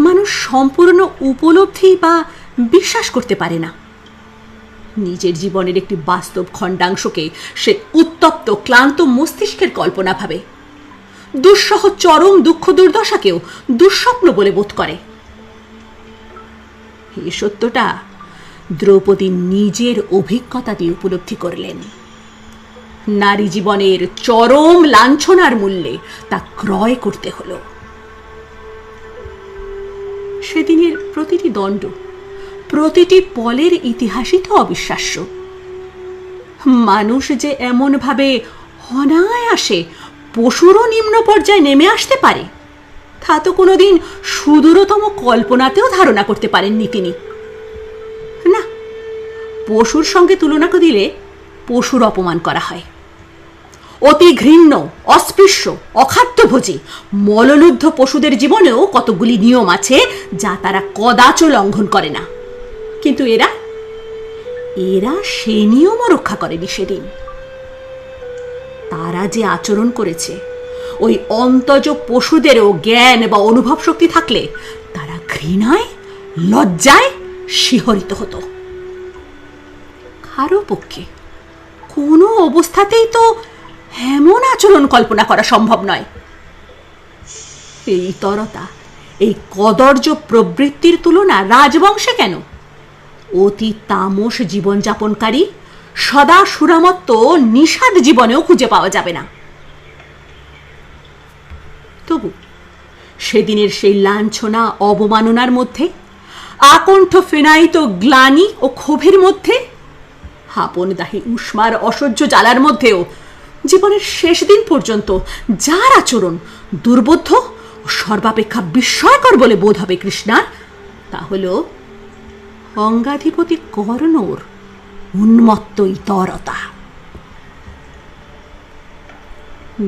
মানুষ সম্পূর্ণ উপলব্ধি বা বিশ্বাস করতে পারে না। নিজের জীবনের একটি বাস্তব খণ্ডাংশকে সে উত্তপ্ত ক্লান্ত মস্তিষ্কের কল্পনা ভাবে, দুঃসহ চরম দুঃখ দুর্দশাকেও দুঃস্বপ্ন বলে বোধ করে। এই সত্যটা দ্রৌপদী নিজের অভিজ্ঞতা দিয়ে উপলব্ধি করলেন। নারী জীবনের চরম লাঞ্ছনার মূল্যে তা ক্রয় করতে হলো। সেদিনের প্রতিটি দণ্ড, প্রতিটি পলের ইতিহাসই তো অবিশ্বাস্য। মানুষ যে এমন ভাবে অনায়াসে পশুরও নিম্ন পর্যায়ে নেমে আসতে পারে তা তো কোনোদিন সুদূরতম কল্পনাতেও ধারণা করতে পারেননি তিনি। না, পশুর সঙ্গে তুলনা দিলে পশুর অপমান করা হয়। অতি ঘৃণ্য, অস্পৃশ্য, অখাদ্যভোজী, মললুব্ধ পশুদের জীবনেও কতগুলি নিয়ম আছে যা তারা কদাচ লঙ্ঘন করে না, কিন্তু এরা সে নিয়মও রক্ষা করেনি সেদিন। তারা যে আচরণ করেছে, ওই অন্তজ পশুদেরও জ্ঞান বা অনুভব শক্তি থাকলে তারা ঘৃণায়, লজ্জায় শিহরিত হতো। কারো পক্ষে কোনো অবস্থাতেই তো এমন আচরণ কল্পনা করা সম্ভব নয়। এই তরতা, এই কদর্য প্রবৃত্তির তুলনা রাজবংশে কেন, অতি তামস জীবনযাপনকারী সদা সুরামত্ত নিষাদ জীবনেও খুঁজে পাওয়া যাবে না। তবু সেদিনের সেই লাঞ্ছনা অবমাননার মধ্যে, আকণ্ঠ ফেনায়িত গ্লানি ও ক্ষোভের মধ্যে, আপন দাহি উষ্মার অসহ্য জ্বালার মধ্যেও জীবনের শেষ দিন পর্যন্ত যার আচরণ দুর্বোধ্য ও সর্বাপেক্ষা বিস্ময়কর বলে বোধ হবে কৃষ্ণার, তা হল অঙ্গাধিপতি কর্ণর উন্মত্ত ইতরতা।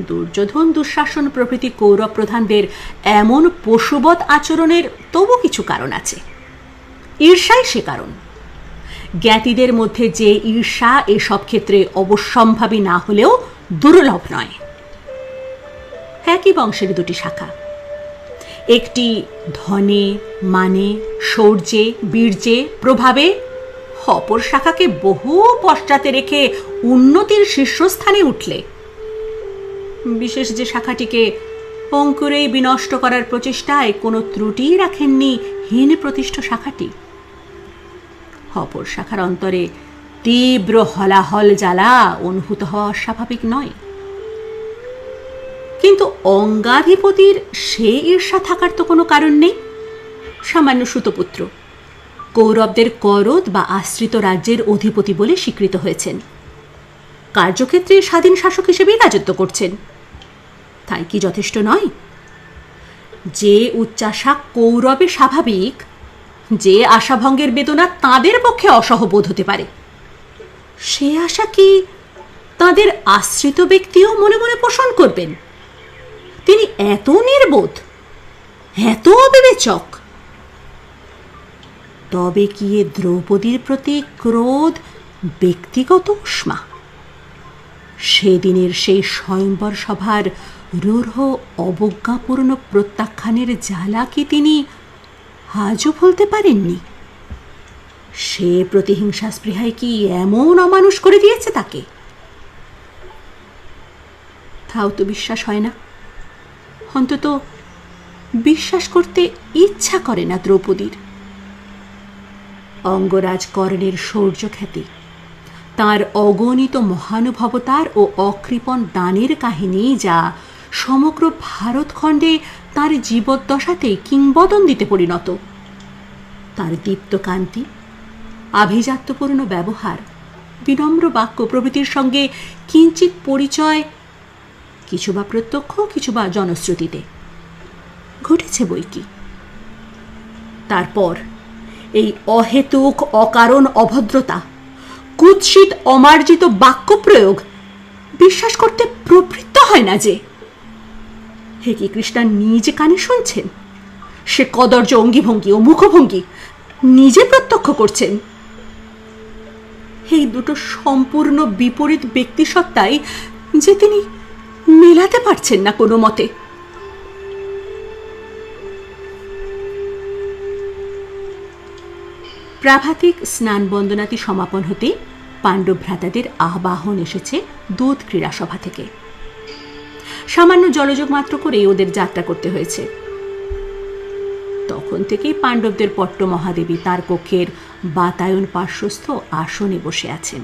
দুর্যোধন, দুঃশাসন প্রভৃতি কৌরব প্রধানদের এমন পশুবৎ আচরণের তবু কিছু কারণ আছে। ঈর্ষাই সে কারণ। জ্ঞাতিদের মধ্যে যে ঈর্ষা এসব ক্ষেত্রে অবশ্যম্ভাবী না হলেও দুর্লভ নয়। একই বংশের দুটি শাখা, একটি ধনে, মানে, শৌর্যে, বীর্যে, প্রভাবে, অপর শাখাকে বহু পশ্চাতে রেখে উন্নতির শীর্ষস্থানে উঠলে, বিশেষ যে শাখাটিকে অঙ্কুরেই বিনষ্ট করার প্রচেষ্টায় কোনো ত্রুটি রাখেননি হীন প্রতিষ্ঠ শাখাটি, অপর শাখার অন্তরে তীব্র হলাহল জ্বালা অনুভূত হওয়া অস্বাভাবিক নয়। কিন্তু অঙ্গাধিপতির সে ঈর্ষা থাকার তো কোনো কারণ নেই। সামান্য সুতপুত্র, কৌরবদের করদ বা আশ্রিত রাজ্যের অধিপতি বলে স্বীকৃত হয়েছেন। কার্যক্ষেত্রে স্বাধীন শাসক হিসেবেই রাজত্ব করছেন। তাই কি যথেষ্ট নয়? যে উচ্চাশা কৌরবে স্বাভাবিক, যে আশাভঙ্গের বেদনা তাঁদের পক্ষে অসহবোধ হতে পারে, সে আশা কি তাঁদের আশ্রিত ব্যক্তিও মনে মনে পোষণ করবেন? তিনি এত নির্বোধ, এত অবিবেচক? তবে কি এ দ্রৌপদীর প্রতি ক্রোধ ব্যক্তিগত উষ্মা? সেদিনের সেই স্বয়ম্বর সভার রূঢ় অবজ্ঞাপূর্ণ প্রত্যাখ্যানের জ্বালা কি তিনি আজও ভুলতে পারেননি? সে প্রতিহিংসা স্পৃহায় কি এমন অমানুষ করে দিয়েছে তাকে? তাও তো বিশ্বাস হয় না, অন্তত বিশ্বাস করতে ইচ্ছা করে না দ্রৌপদীর। অঙ্গরাজ কর্ণের শৌর্যখ্যাতি, তাঁর অগণিত মহানুভবতার ও অকৃপণ দানের কাহিনী যা সমগ্র ভারতখণ্ডে তাঁর জীবদ্দশাতে কিংবদন্তিতে পরিণত, তাঁর দীপ্ত কান্তি, আভিজাত্যপূর্ণ ব্যবহার, বিনম্র বাক্য প্রভৃতির সঙ্গে কিঞ্চিত পরিচয় কিছু বা প্রত্যক্ষ, কিছু বা জনশ্রুতিতে ঘটেছে বই কি। তারপর এই অহেতুক অকারণ অভদ্রতা, কুৎসিত অমার্জিত বাক্য প্রয়োগ বিশ্বাস করতে প্রবৃত্ত হয় না যে হে কি কৃষ্ণা নিজে কানে শুনছেন, সে কদর্য অঙ্গিভঙ্গি ও মুখভঙ্গি নিজে প্রত্যক্ষ করছেন। এই দুটো সম্পূর্ণ বিপরীত ব্যক্তিসত্তাই যে তিনি মেলাতে পারছেন না কোনো মতে। প্রাভাতিক স্নান বন্দনাতি সমাপন হতে পাণ্ডব ভ্রাতাদের আহ্বান এসেছে দুধ ক্রীড়া সভা থেকে। সামান্য জলযোগ মাত্র করেই ওদের যাত্রা করতে হয়েছে। তখন থেকেই পাণ্ডবদের পট্ট মহাদেবী তার কক্ষের বাতায়ন পার্শ্বস্থ আসনে বসে আছেন,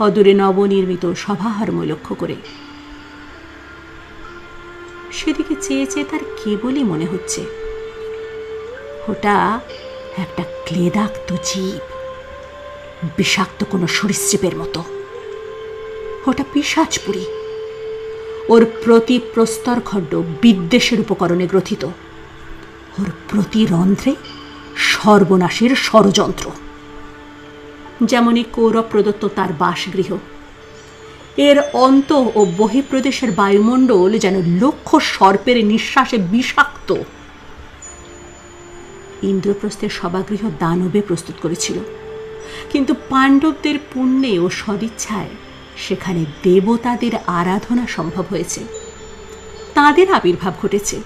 অদূরে নবনির্মিত সভাহর্ম লক্ষ্য করে। সেদিকে চেয়ে চেয়ে তার কেবলই মনে হচ্ছে ওটা একটা ক্লেদাক্ত জীব, বিষাক্ত কোনো সরীসৃপের মতো। ওটা পিশাচপুরী, ওর প্রতি প্রস্তর খণ্ড বিদ্বেষের উপকরণে গ্রথিত, ওর প্রতি রন্ধ্রে সর্বনাশের ষড়যন্ত্র। যেমনই কৌরব প্রদত্ত তার বাসগৃহ, এর অন্ত ও বহিঃপ্রদেশের বায়ুমণ্ডল যেন লক্ষ সর্পের নিঃশ্বাসে বিষাক্ত। ইন্দ্রপ্রস্থের সভাগৃহ দানবে প্রস্তুত করেছিল, কিন্তু পাণ্ডবদের পুণ্যে ও সদিচ্ছায় সেখানে দেবতাদের আরাধনা সম্ভব হয়েছে, তাঁদের আবির্ভাব ঘটেছে।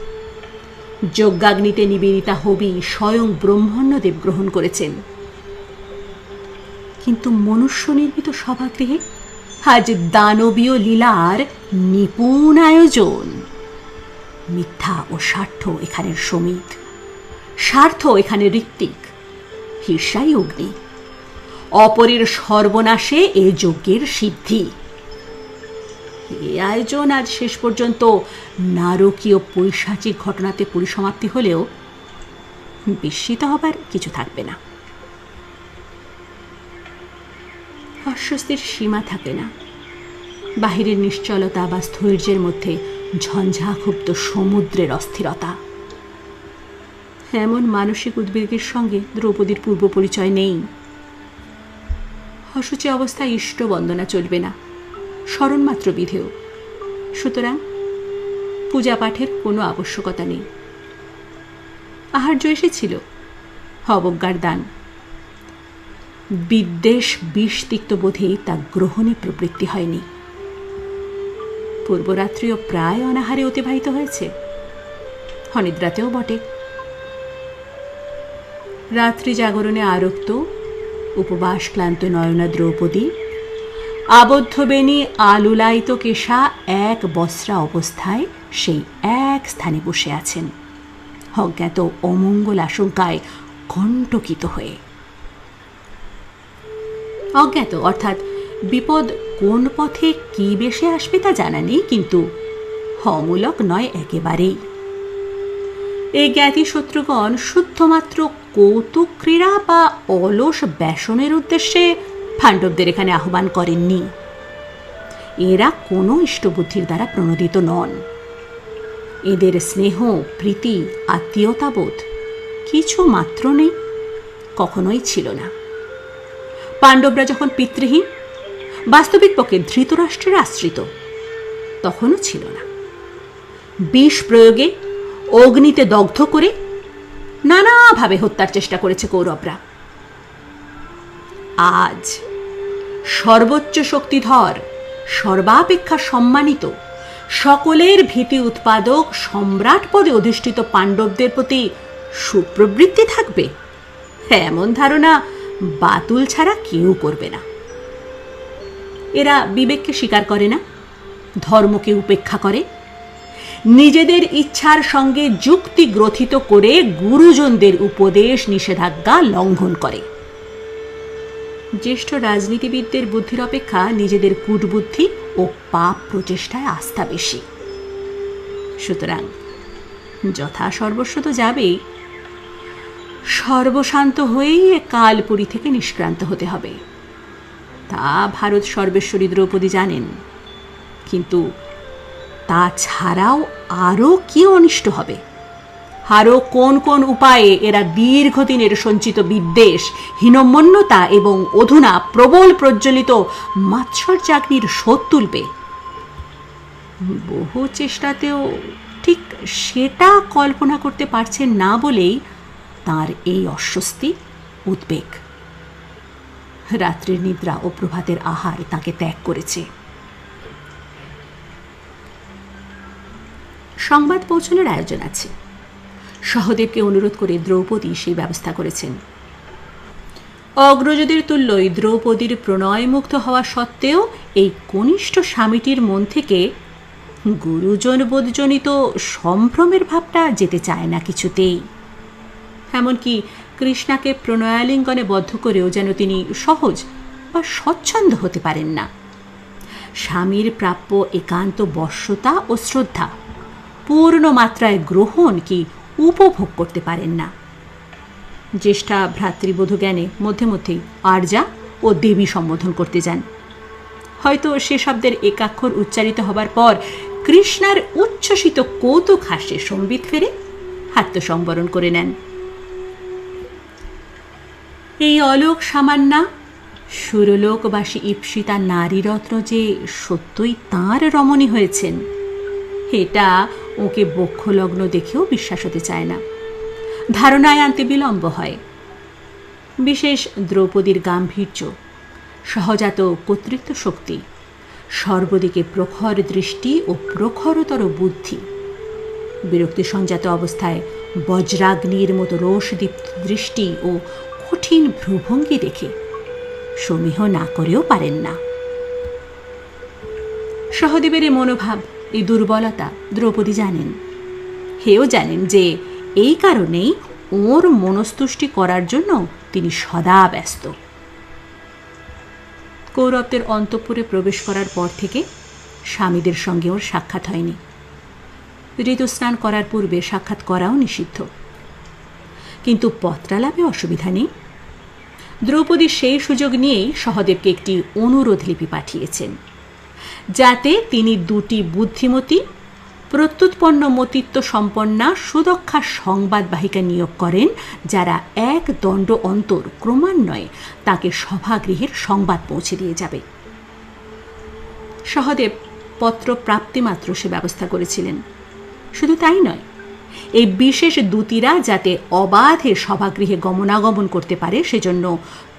যজ্ঞাগ্নিতে নিবেদিতা হবি স্বয়ং ব্রহ্মণ্যদেব গ্রহণ করেছেন। কিন্তু মনুষ্য নির্মিত সভাগৃহে আজ দানবীয় লীলার নিপুণ আয়োজন। মিথ্যা ও স্বার্থ এখানের সমিত, স্বার্থ এখানে ঋত্বিক, ঈর্ষাই অগ্নি, অপরের সর্বনাশে এ যজ্ঞের সিদ্ধি। এ আয়োজন আজ শেষ পর্যন্ত নারকীয় পৈশাচিক ঘটনাতে পরিসমাপ্তি হলেও বিস্মিত হবার কিছু থাকবে না। অস্বস্তির সীমা থাকে না, বাহিরের নিশ্চলতা বা স্থৈর্যের মধ্যে ঝঞ্ঝাক্ষুব্ধ সমুদ্রের অস্থিরতা। এমন মানসিক উদ্বেগের সঙ্গে দ্রৌপদীর পূর্ব পরিচয় নেই। অসুচি অবস্থায় ইষ্ট বন্দনা চলবে না, স্মরণমাত্র বিধেয়, সুতরাং পূজা পাঠের কোনো আবশ্যকতা নেই। আহার্য এসেছিল, অবজ্ঞার দান। বিদ্বেষ বিষ তিক্ত বোধে তা গ্রহণে প্রবৃত্তি হয়নি। পূর্বরাত্রিও প্রায় অনাহারে অতিবাহিত হয়েছে, অনিদ্রাতেও বটে। রাত্রি জাগরণে আরক্ত উপবাস ক্লান্ত নয়না দ্রৌপদী আবদ্ধ বেণী আলুলায়িত কেশা এক বস্ত্রা অবস্থায় সেই এক স্থানে বসে আছেন, অজ্ঞাত অমঙ্গল আশঙ্কায় কণ্টকিত হয়ে। অজ্ঞাত অর্থাৎ বিপদ কোন পথে কি বেশে আসবে তা জানা নেই, কিন্তু অমূলক নয় একেবারেই। এই জ্ঞাতি শত্রুগণ শুদ্ধমাত্র কৌতুক ক্রীড়া বা অলস ব্যসনের উদ্দেশ্যে পাণ্ডবদের এখানে আহ্বান করেননি। এরা কোনো ইষ্টবুদ্ধির দ্বারা প্রণোদিত নন। এদের স্নেহ, প্রীতি, আত্মীয়তাবোধ কিছু মাত্র নেই, কখনোই ছিল না। পাণ্ডবরা যখন পিতৃহীন, বাস্তবিক পক্ষে ধৃতরাষ্ট্রের আশ্রিত, তখনও ছিল না। বিষ প্রয়োগে, অগ্নিতে দগ্ধ করে নানাভাবে হত্যার চেষ্টা করেছে কৌরবরা। আজ সর্বোচ্চ শক্তিধর, সর্বাপেক্ষা সম্মানিত, সকলের ভীতি উৎপাদক সম্রাট পদে অধিষ্ঠিত পাণ্ডবদের প্রতি সুপ্রবৃত্তি থাকবে, এমন ধারণা বাতুল ছাড়া কেউ করবে না। এরা বিবেককে স্বীকার করে না, ধর্মকে উপেক্ষা করে, নিজেদের ইচ্ছার সঙ্গে যুক্তি গ্রথিত করে গুরুজনদের উপদেশ নিষেধাজ্ঞা লঙ্ঘন করে। জ্যেষ্ঠ রাজনীতিবিদদের বুদ্ধির অপেক্ষা নিজেদের কূটবুদ্ধি ও পাপ প্রচেষ্টায় আস্থা বেশি। সুতরাং যথা সর্বস্ব তো যাবেই, সর্বশান্ত হয়েই কালপুরী থেকে নিষ্ক্রান্ত হতে হবে, তা ভারত সর্বেশ্বরী দ্রৌপদী জানেন। কিন্তু তা ছাড়াও আরও কি অনিষ্ট হবে, আরও কোন কোন উপায়ে এরা দীর্ঘদিনের সঞ্চিত বিদ্বেষ, হীনমন্যতা এবং অধুনা প্রবল প্রজ্বলিত মাৎসর্যাগ্নির শোধ তুলবে, বহু চেষ্টাতেও ঠিক সেটা কল্পনা করতে পারছেন না বলেই তার এই অস্বস্তি, উদ্বেগ। রাত্রির নিদ্রা ও প্রভাতের আহার তাকে ত্যাগ করেছে। সংবাদ পৌঁছানোর আয়োজন আছে। সহদেবকে অনুরোধ করে দ্রৌপদী সেই ব্যবস্থা করেছেন। অগ্রজদের তুল্যই দ্রৌপদীর প্রণয়মুগ্ধ হওয়া সত্ত্বেও এই কনিষ্ঠ স্বামীটির মন থেকে গুরুজন বোধজনিত সম্ভ্রমের ভাবটা যেতে চায় না কিছুতেই। এমনকি কৃষ্ণাকে প্রণয়ালিঙ্গনে বদ্ধ করেও যেন তিনি সহজ বা স্বচ্ছন্দ হতে পারেন না। স্বামীর প্রাপ্য একান্ত বশ্যতা ও শ্রদ্ধা পূর্ণ মাত্রায় গ্রহণ কি উপভোগ করতে পারেন না। জ্যেষ্ঠা ভ্রাতৃবধূ জ্ঞানে মধ্যে মধ্যেই আর্যা ও দেবী সম্বোধন করতে যান। হয়তো সে শব্দের একাক্ষর উচ্চারিত হবার পর কৃষ্ণার উচ্ছ্বসিত কৌতুক হাস্যে সম্বিত ফেরে আত্মসংবরণ করে নেন। এই অলোক সামান্যা সুরলোকবাসী ঈপ্সিতা নারীরত্ন যে সত্যই তাঁর রমণী হয়েছেন, এটা ওকে বক্ষলগ্ন দেখেও বিশ্বাস হতে চায় না, ধারণায় আনতে বিলম্ব হয়। বিশেষ দ্রৌপদীর গাম্ভীর্য, সহজাত কর্তৃত্ব শক্তি, সর্বদিকে প্রখর দৃষ্টি ও প্রখরতর বুদ্ধি, বিরক্তি সঞ্জাত অবস্থায় বজ্রাগ্নির মতো রোষদীপ্ত দৃষ্টি ও কঠিন ভ্রুভঙ্গি দেখে সমীহ না করেও পারেন না। সহদেবের এই মনোভাব, এই দুর্বলতা দ্রৌপদী জানেন। হেও জানেন যে এই কারণেই ওর মনস্তুষ্টি করার জন্য তিনি সদা ব্যস্ত। কৌরবদের অন্তঃপুরে প্রবেশ করার পর থেকে স্বামীদের সঙ্গে ওর সাক্ষাৎ হয়নি। ঋতুস্নান করার পূর্বে সাক্ষাৎ করাও নিষিদ্ধ। কিন্তু পত্রালাপে অসুবিধা নেই। দ্রৌপদী সেই সুযোগ নিয়েই সহদেবকে একটি অনুরোধ লিপি পাঠিয়েছেন, যাতে তিনি দুটি বুদ্ধিমতী, প্রত্যুৎপন্ন মতিত্ব সম্পন্না সুদক্ষা সংবাদবাহিকা নিয়োগ করেন, যারা এক দণ্ড অন্তর ক্রমান্বয়ে তাকে সভাগৃহের সংবাদ পৌঁছে দিয়ে যাবে। সহদেব পত্র প্রাপ্তিমাত্র সে ব্যবস্থা করেছিলেন। শুধু তাই নয়, এই বিশেষ দূতীরা যাতে অবাধে সভাগৃহে গমনাগমন করতে পারে সেজন্য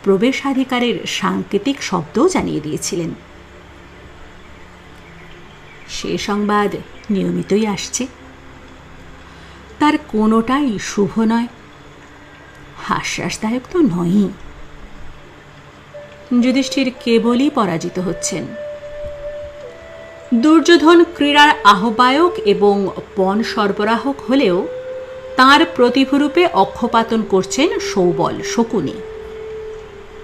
প্রবেশাধিকারের সাংকেতিক শব্দও জানিয়ে দিয়েছিলেন। সে সংবাদ নিয়মিতই আসছে। তার কোনোটাই শুভ নয়, হাস্যাসদায়ক তো নয়ই। যুধিষ্ঠির কেবলই পরাজিত হচ্ছেন। দুর্যোধন ক্রীড়ার আহ্বায়ক এবং পণ সরবরাহক হলেও তাঁর প্রতিভূরূপে অক্ষপাতন করছেন সৌবল, শকুনি।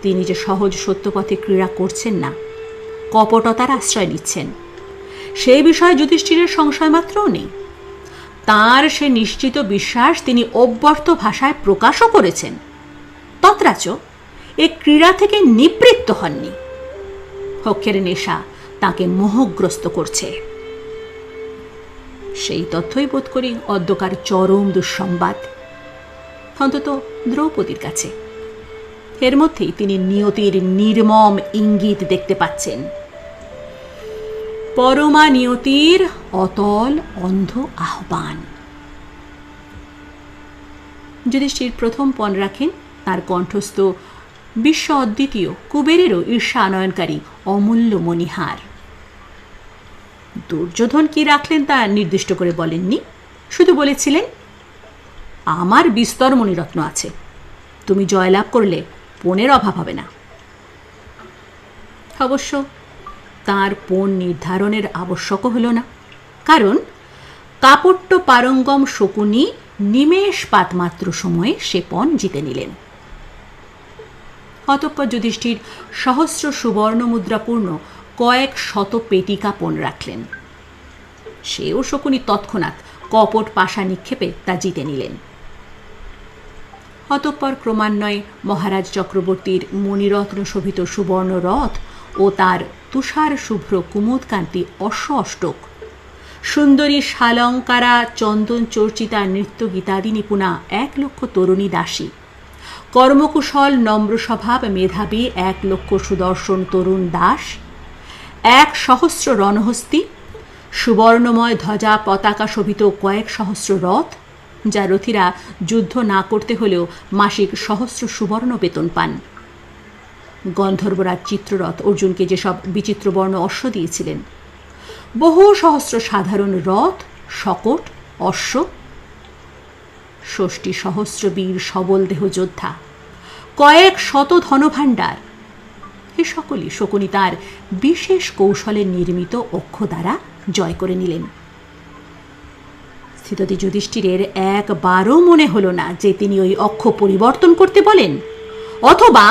তিনি যে সহজ সত্যপথে ক্রীড়া করছেন না, কপটতার আশ্রয় নিচ্ছেন, সেই বিষয়ে যুধিষ্ঠিরের সংশয় মাত্রও নেই। তাঁর সে নিশ্চিত বিশ্বাস তিনি অব্যর্থ ভাষায় প্রকাশও করেছেন। তত্রাচ এ ক্রীড়া থেকে নিবৃত্ত হননি। হক্ষের নেশা, তাকে মোহগ্রস্ত করছে। সেই তথ্যই বোধ করি অদ্যকার চরম দুঃসংবাদ, অন্তত দ্রৌপদীর কাছে। এর মধ্যেই তিনি নিয়তির নির্মম ইঙ্গিত দেখতে পাচ্ছেন। পরমা নিয়তির অতল অন্ধ আহ্বান। যুধিষ্ঠির প্রথম পণ রাখেন তার কণ্ঠস্থ বিশ্ব অদ্বিতীয় কুবেরেরও ঈর্ষা আনয়নকারী অমূল্য মণিহার। দুর্যোধন কি রাখলেন তা নির্দিষ্ট করে বলেননি, শুধু বলেছিলেন, আমার বিস্তর মণিরত্ন আছে, তুমি জয়লাভ করলে পণের অভাব হবে না। অবশ্য তার পণ নির্ধারণের আবশ্যকও হল না, কারণ কাপট্য পারঙ্গম শকুনি নিমেষপাত মাত্র সময়ে সে পণ জিতে নিলেন। অতঃপর যুধিষ্ঠির সহস্র সুবর্ণ মুদ্রাপূর্ণ কয়েক শত পেটিকা পণ রাখলেন। সেও শকুনি তৎক্ষণাৎ কপট পাশা নিক্ষেপে তা জিতে নিলেন। অতঃপর ক্রমান্বয়ে মহারাজ চক্রবর্তীর মণিরত্ন শোভিত সুবর্ণ রথ ও তার তুষার শুভ্র কুমুদকান্তি অশ্ব অষ্টক, সুন্দরী শালঙ্কারা চন্দন চর্চিতা নৃত্য গীতাদি নিপুণা 1,00,000 তরুণী দাসী, কর্মকুশল নম্র স্বভাব মেধাবী 1,00,000 সুদর্শন তরুণ দাস, 1,000,000 রণহস্তি, সুবর্ণময় ধ্বজা পতাকা শোভিত কয়েক সহস্র রথ, যা রথীরা যুদ্ধ না করতে হলেও মাসিক সহস্র সুবর্ণ বেতন পান। গন্ধর্বরাজ চিত্ররথ অর্জুনকে যেসব বিচিত্রবর্ণ অশ্ব দিয়েছিলেন, বহু সহস্র সাধারণ রথ, শকট, অশ্ব, 60 সহস্র বীর সবল দেহ যোদ্ধা, কয়েক শত ধনভাণ্ডার, এ সকলই শকুনি তার বিশেষ কৌশলে নির্মিত অক্ষ দ্বারা জয় করে নিলেন। স্থিততি যুধিষ্ঠিরের একবারও মনে হল না যে তিনি ওই অক্ষ পরিবর্তন করতে বলেন অথবা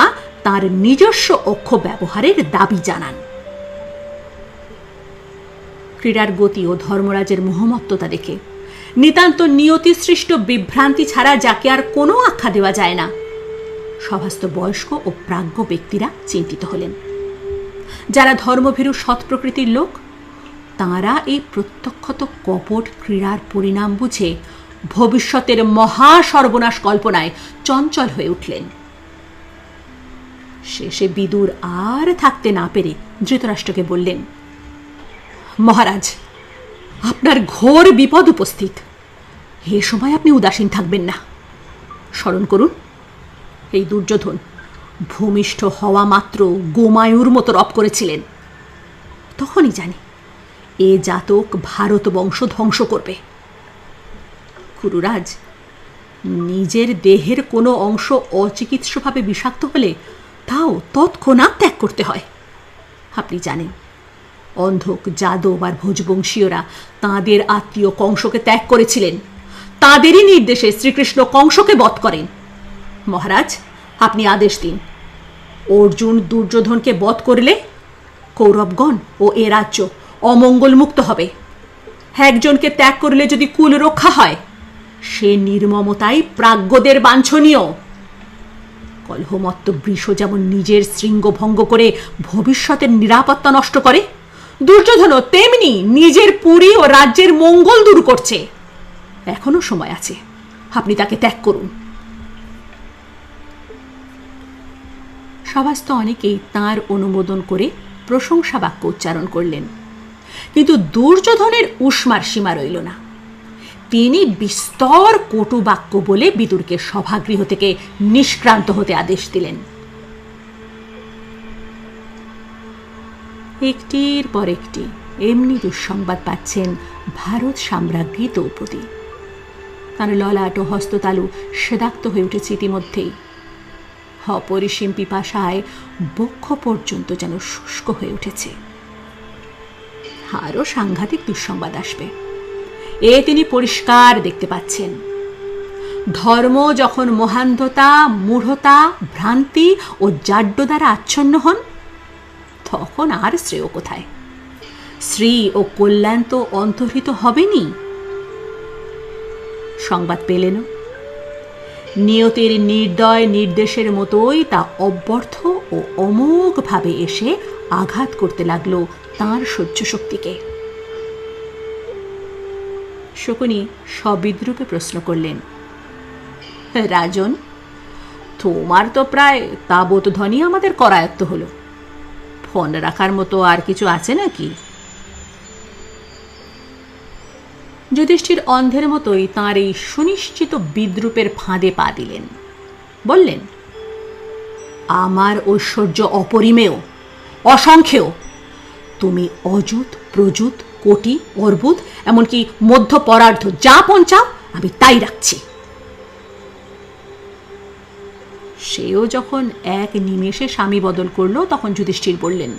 তার নিজস্ব অক্ষ ব্যবহারের দাবি জানান। ক্রীড়ার গতি ও ধর্মরাজের মোহমত্ততা দেখে নিতান্ত নিয়তিসৃষ্ট বিভ্রান্তি ছাড়া যাকে আর কোনো আখ্যা দেওয়া যায় না, সভাস্থ বয়স্ক ও প্রাজ্ঞ ব্যক্তিরা চিন্তিত হলেন। যারা ধর্মভীরু সৎ প্রকৃতির লোক, তাঁরা এই প্রত্যক্ষত কপট ক্রীড়ার পরিণাম বুঝে ভবিষ্যতের মহা সর্বনাশ কল্পনায় চঞ্চল হয়ে উঠলেন। শেষে বিদুর আর থাকতে না পেরে ধৃতরাষ্ট্রকে বললেন, মহারাজ, আপনার ঘোর বিপদ উপস্থিত, এ সময় আপনি উদাসীন থাকবেন না। স্মরণ করুন, এই দুর্যোধন ভূমিষ্ঠ হওয়া মাত্র গোমায়ুর মতো রব করেছিলেন। তখনই জানি এ জাতক ভারত বংশ ধ্বংস করবে। গুরুরাজ, নিজের দেহের কোনো অংশ অচিকিৎসভাবে বিষাক্ত হলে তাও তৎক্ষণাৎ ত্যাগ করতে হয়। আপনি জানেন, অন্ধক, যাদব আর ভোজবংশীয়রা তাঁদের আত্মীয় কংসকে ত্যাগ করেছিলেন। তাঁদেরই নির্দেশে শ্রীকৃষ্ণ কংসকে বধ করেন। মহারাজ, আপনি আদেশ দিন, অর্জুন দুর্যোধনকে বধ করলে কৌরবগণ ও এ রাজ্য অমঙ্গলমুক্ত হবে। একজনকে ত্যাগ করলে যদি কুল রক্ষা হয়, সে নির্মমতাই প্রাজ্ঞদের বাঞ্ছনীয়। কলহমত্ত বৃষ যেমন নিজের শৃঙ্গ ভঙ্গ করে ভবিষ্যতের নিরাপত্তা নষ্ট করে, দুর্যোধনও তেমনি নিজের পুরী ও রাজ্যের মঙ্গল দূর করছে। এখনো সময় আছে, আপনি তাকে ত্যাগ করুন। সভাস্থ অনেকেই তাঁর অনুমোদন করে প্রশংসা বাক্য উচ্চারণ করলেন, কিন্তু দুর্যোধনের উষ্মার সীমা রইল না। তিনি বিস্তর কটু বাক্য বলে বিদুরকে সভাগৃহ থেকে নিষ্ক্রান্ত হতে আদেশ দিলেন। একটির পর একটি এমনি দুঃসংবাদ পাচ্ছেন ভারত সাম্রাজ্ঞী দ্রৌপদী। তার ললাট ও হস্ততালু সেদাক্ত হয়ে উঠেছে ইতিমধ্যেই। অপরিসীম পিপাসায় বক্ষ পর্যন্ত যেন শুষ্ক হয়ে উঠেছে। আরও সাংঘাতিক দুঃসংবাদ আসবে, এ তিনি পরিষ্কার দেখতে পাচ্ছেন। ধর্ম যখন মহান্ধতা, মূঢ়তা, ভ্রান্তি ও জাড্য দ্বারা আচ্ছন্ন হন, তখন আর শ্রেয় কোথায়? শ্রী ও কল্যাণ তো অন্তর্হিত হবেনি। সংবাদ পেলেন, নিয়তির নির্দয় নির্দেশের মতোই তা অব্যর্থ ও ও অমোঘভাবে এসে আঘাত করতে লাগলো তাঁর সহ্য শক্তিকে। শকুনি সবিদ্রূপে প্রশ্ন করলেন, রাজন, তোমার তো প্রায় তাবৎ ধনী আমাদের করায়ত্ত হলো, ফোন রাখার মতো আর কিছু আছে নাকি? যুধিষ্ঠির অন্ধের মতোই তাঁর এই সুনিশ্চিত বিদ্রূপের ফাঁদে পা দিলেন। বললেন, আমার ঐশ্বর্য অপরিমেয়, অসংখ্যেয়। তুমি অযুত, প্রযুত, কোটি, অর্বুদ, এমনকি মধ্য পরার্ধ যা পণ চাও আমি তাই রাখছি। সেও যখন এক নিমেষে স্বামী বদল করল, তখন যুধিষ্ঠির বললেন,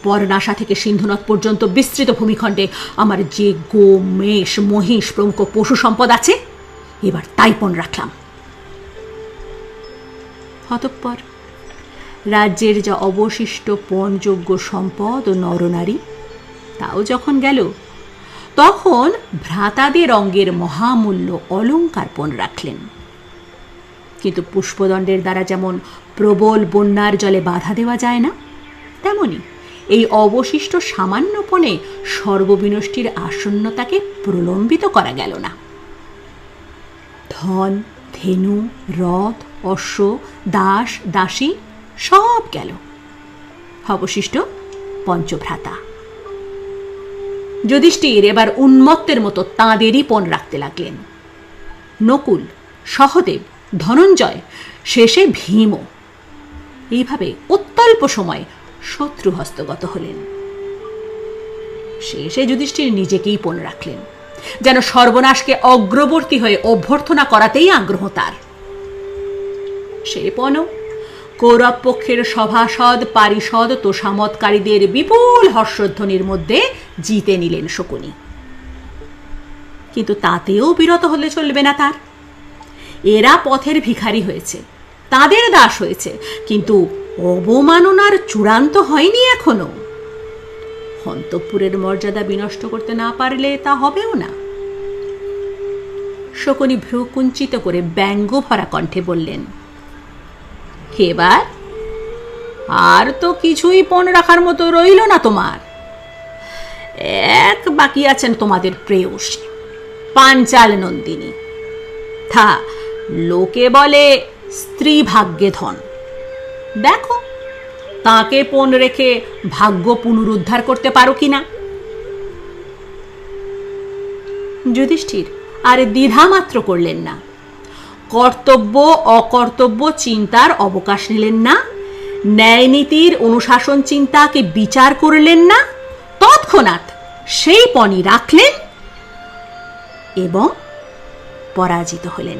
পরনাশা থেকে সিন্ধুনদ পর্যন্ত বিস্তৃত ভূমিখণ্ডে আমার যে গো, মেষ, মহিষ প্রমুখ পশু সম্পদ আছে, এবার তাই পণ রাখলাম। অতঃপর রাজ্যের যা অবশিষ্ট পণযোগ্য সম্পদ ও নরনারী, তাও যখন গেল, তখন ভ্রাতাদের অঙ্গের মহামূল্য অলঙ্কার পণ রাখলেন। কিন্তু পুষ্পদণ্ডের দ্বারা যেমন প্রবল বন্যার জলে বাধা দেওয়া যায় না, তেমনি এই অবশিষ্ট সামান্য পণে সর্ববিনষ্টির আসন্নতাকে প্রলম্বিত করা গেল না। ধন, ধেনু, রথ, অশ্ব, দাস, দাসী সব গেল, অবশিষ্ট পঞ্চভ্রাতা। যুধিষ্ঠির এবার উন্মত্তের মতো তাঁদেরই পণ রাখতে লাগলেন। নকুল, সহদেব, ধনঞ্জয়, শেষে ভীমও এইভাবে অত্যল্প সময় শত্রু হস্তগত হলেন। শেষে যুধিষ্ঠির নিজেকেই পণ রাখলেন, যেন সর্বনাশকে অগ্রবর্তী হয়ে অভ্যর্থনা করাতেই আগ্রহ তার। সে পণও কৌরব পক্ষের সভাসদ, পারিষদ, তোষামতকারীদের বিপুল হর্ষধ্বনির মধ্যে জিতে নিলেন শকুনি। কিন্তু তাতেও বিরত হলে চলবে না তার। এরা পথের ভিখারি হয়েছে, তাদের দাস হয়েছে, কিন্তু অবমাননার চূড়ান্ত হয়নি এখনো। অন্তঃপুরের মর্যাদা বিনষ্ট করতে না পারলে তা হবেও না। শকুনি ভ্রু কুঞ্চিত করে ব্যঙ্গ ভরা কণ্ঠে বললেন, এবার আর তো কিছুই পণ রাখার মতো রইল না তোমার। এক বাকি আছেন তোমাদের প্রেয়সী পাঞ্চাল নন্দিনী। থা লোকে বলে স্ত্রী ভাগ্যে ধন। দেখো তাকে পণ রেখে ভাগ্য পুনরুদ্ধার করতে পারো কিনা। যুধিষ্ঠির আর দ্বিধা মাত্র করলেন না। কর্তব্য অকর্তব্য চিন্তার অবকাশ নিলেন না, ন্যায় নীতির অনুশাসন চিন্তাকে বিচার করলেন না, তৎক্ষণাৎ সেই পণই রাখলেন এবং পরাজিত হলেন।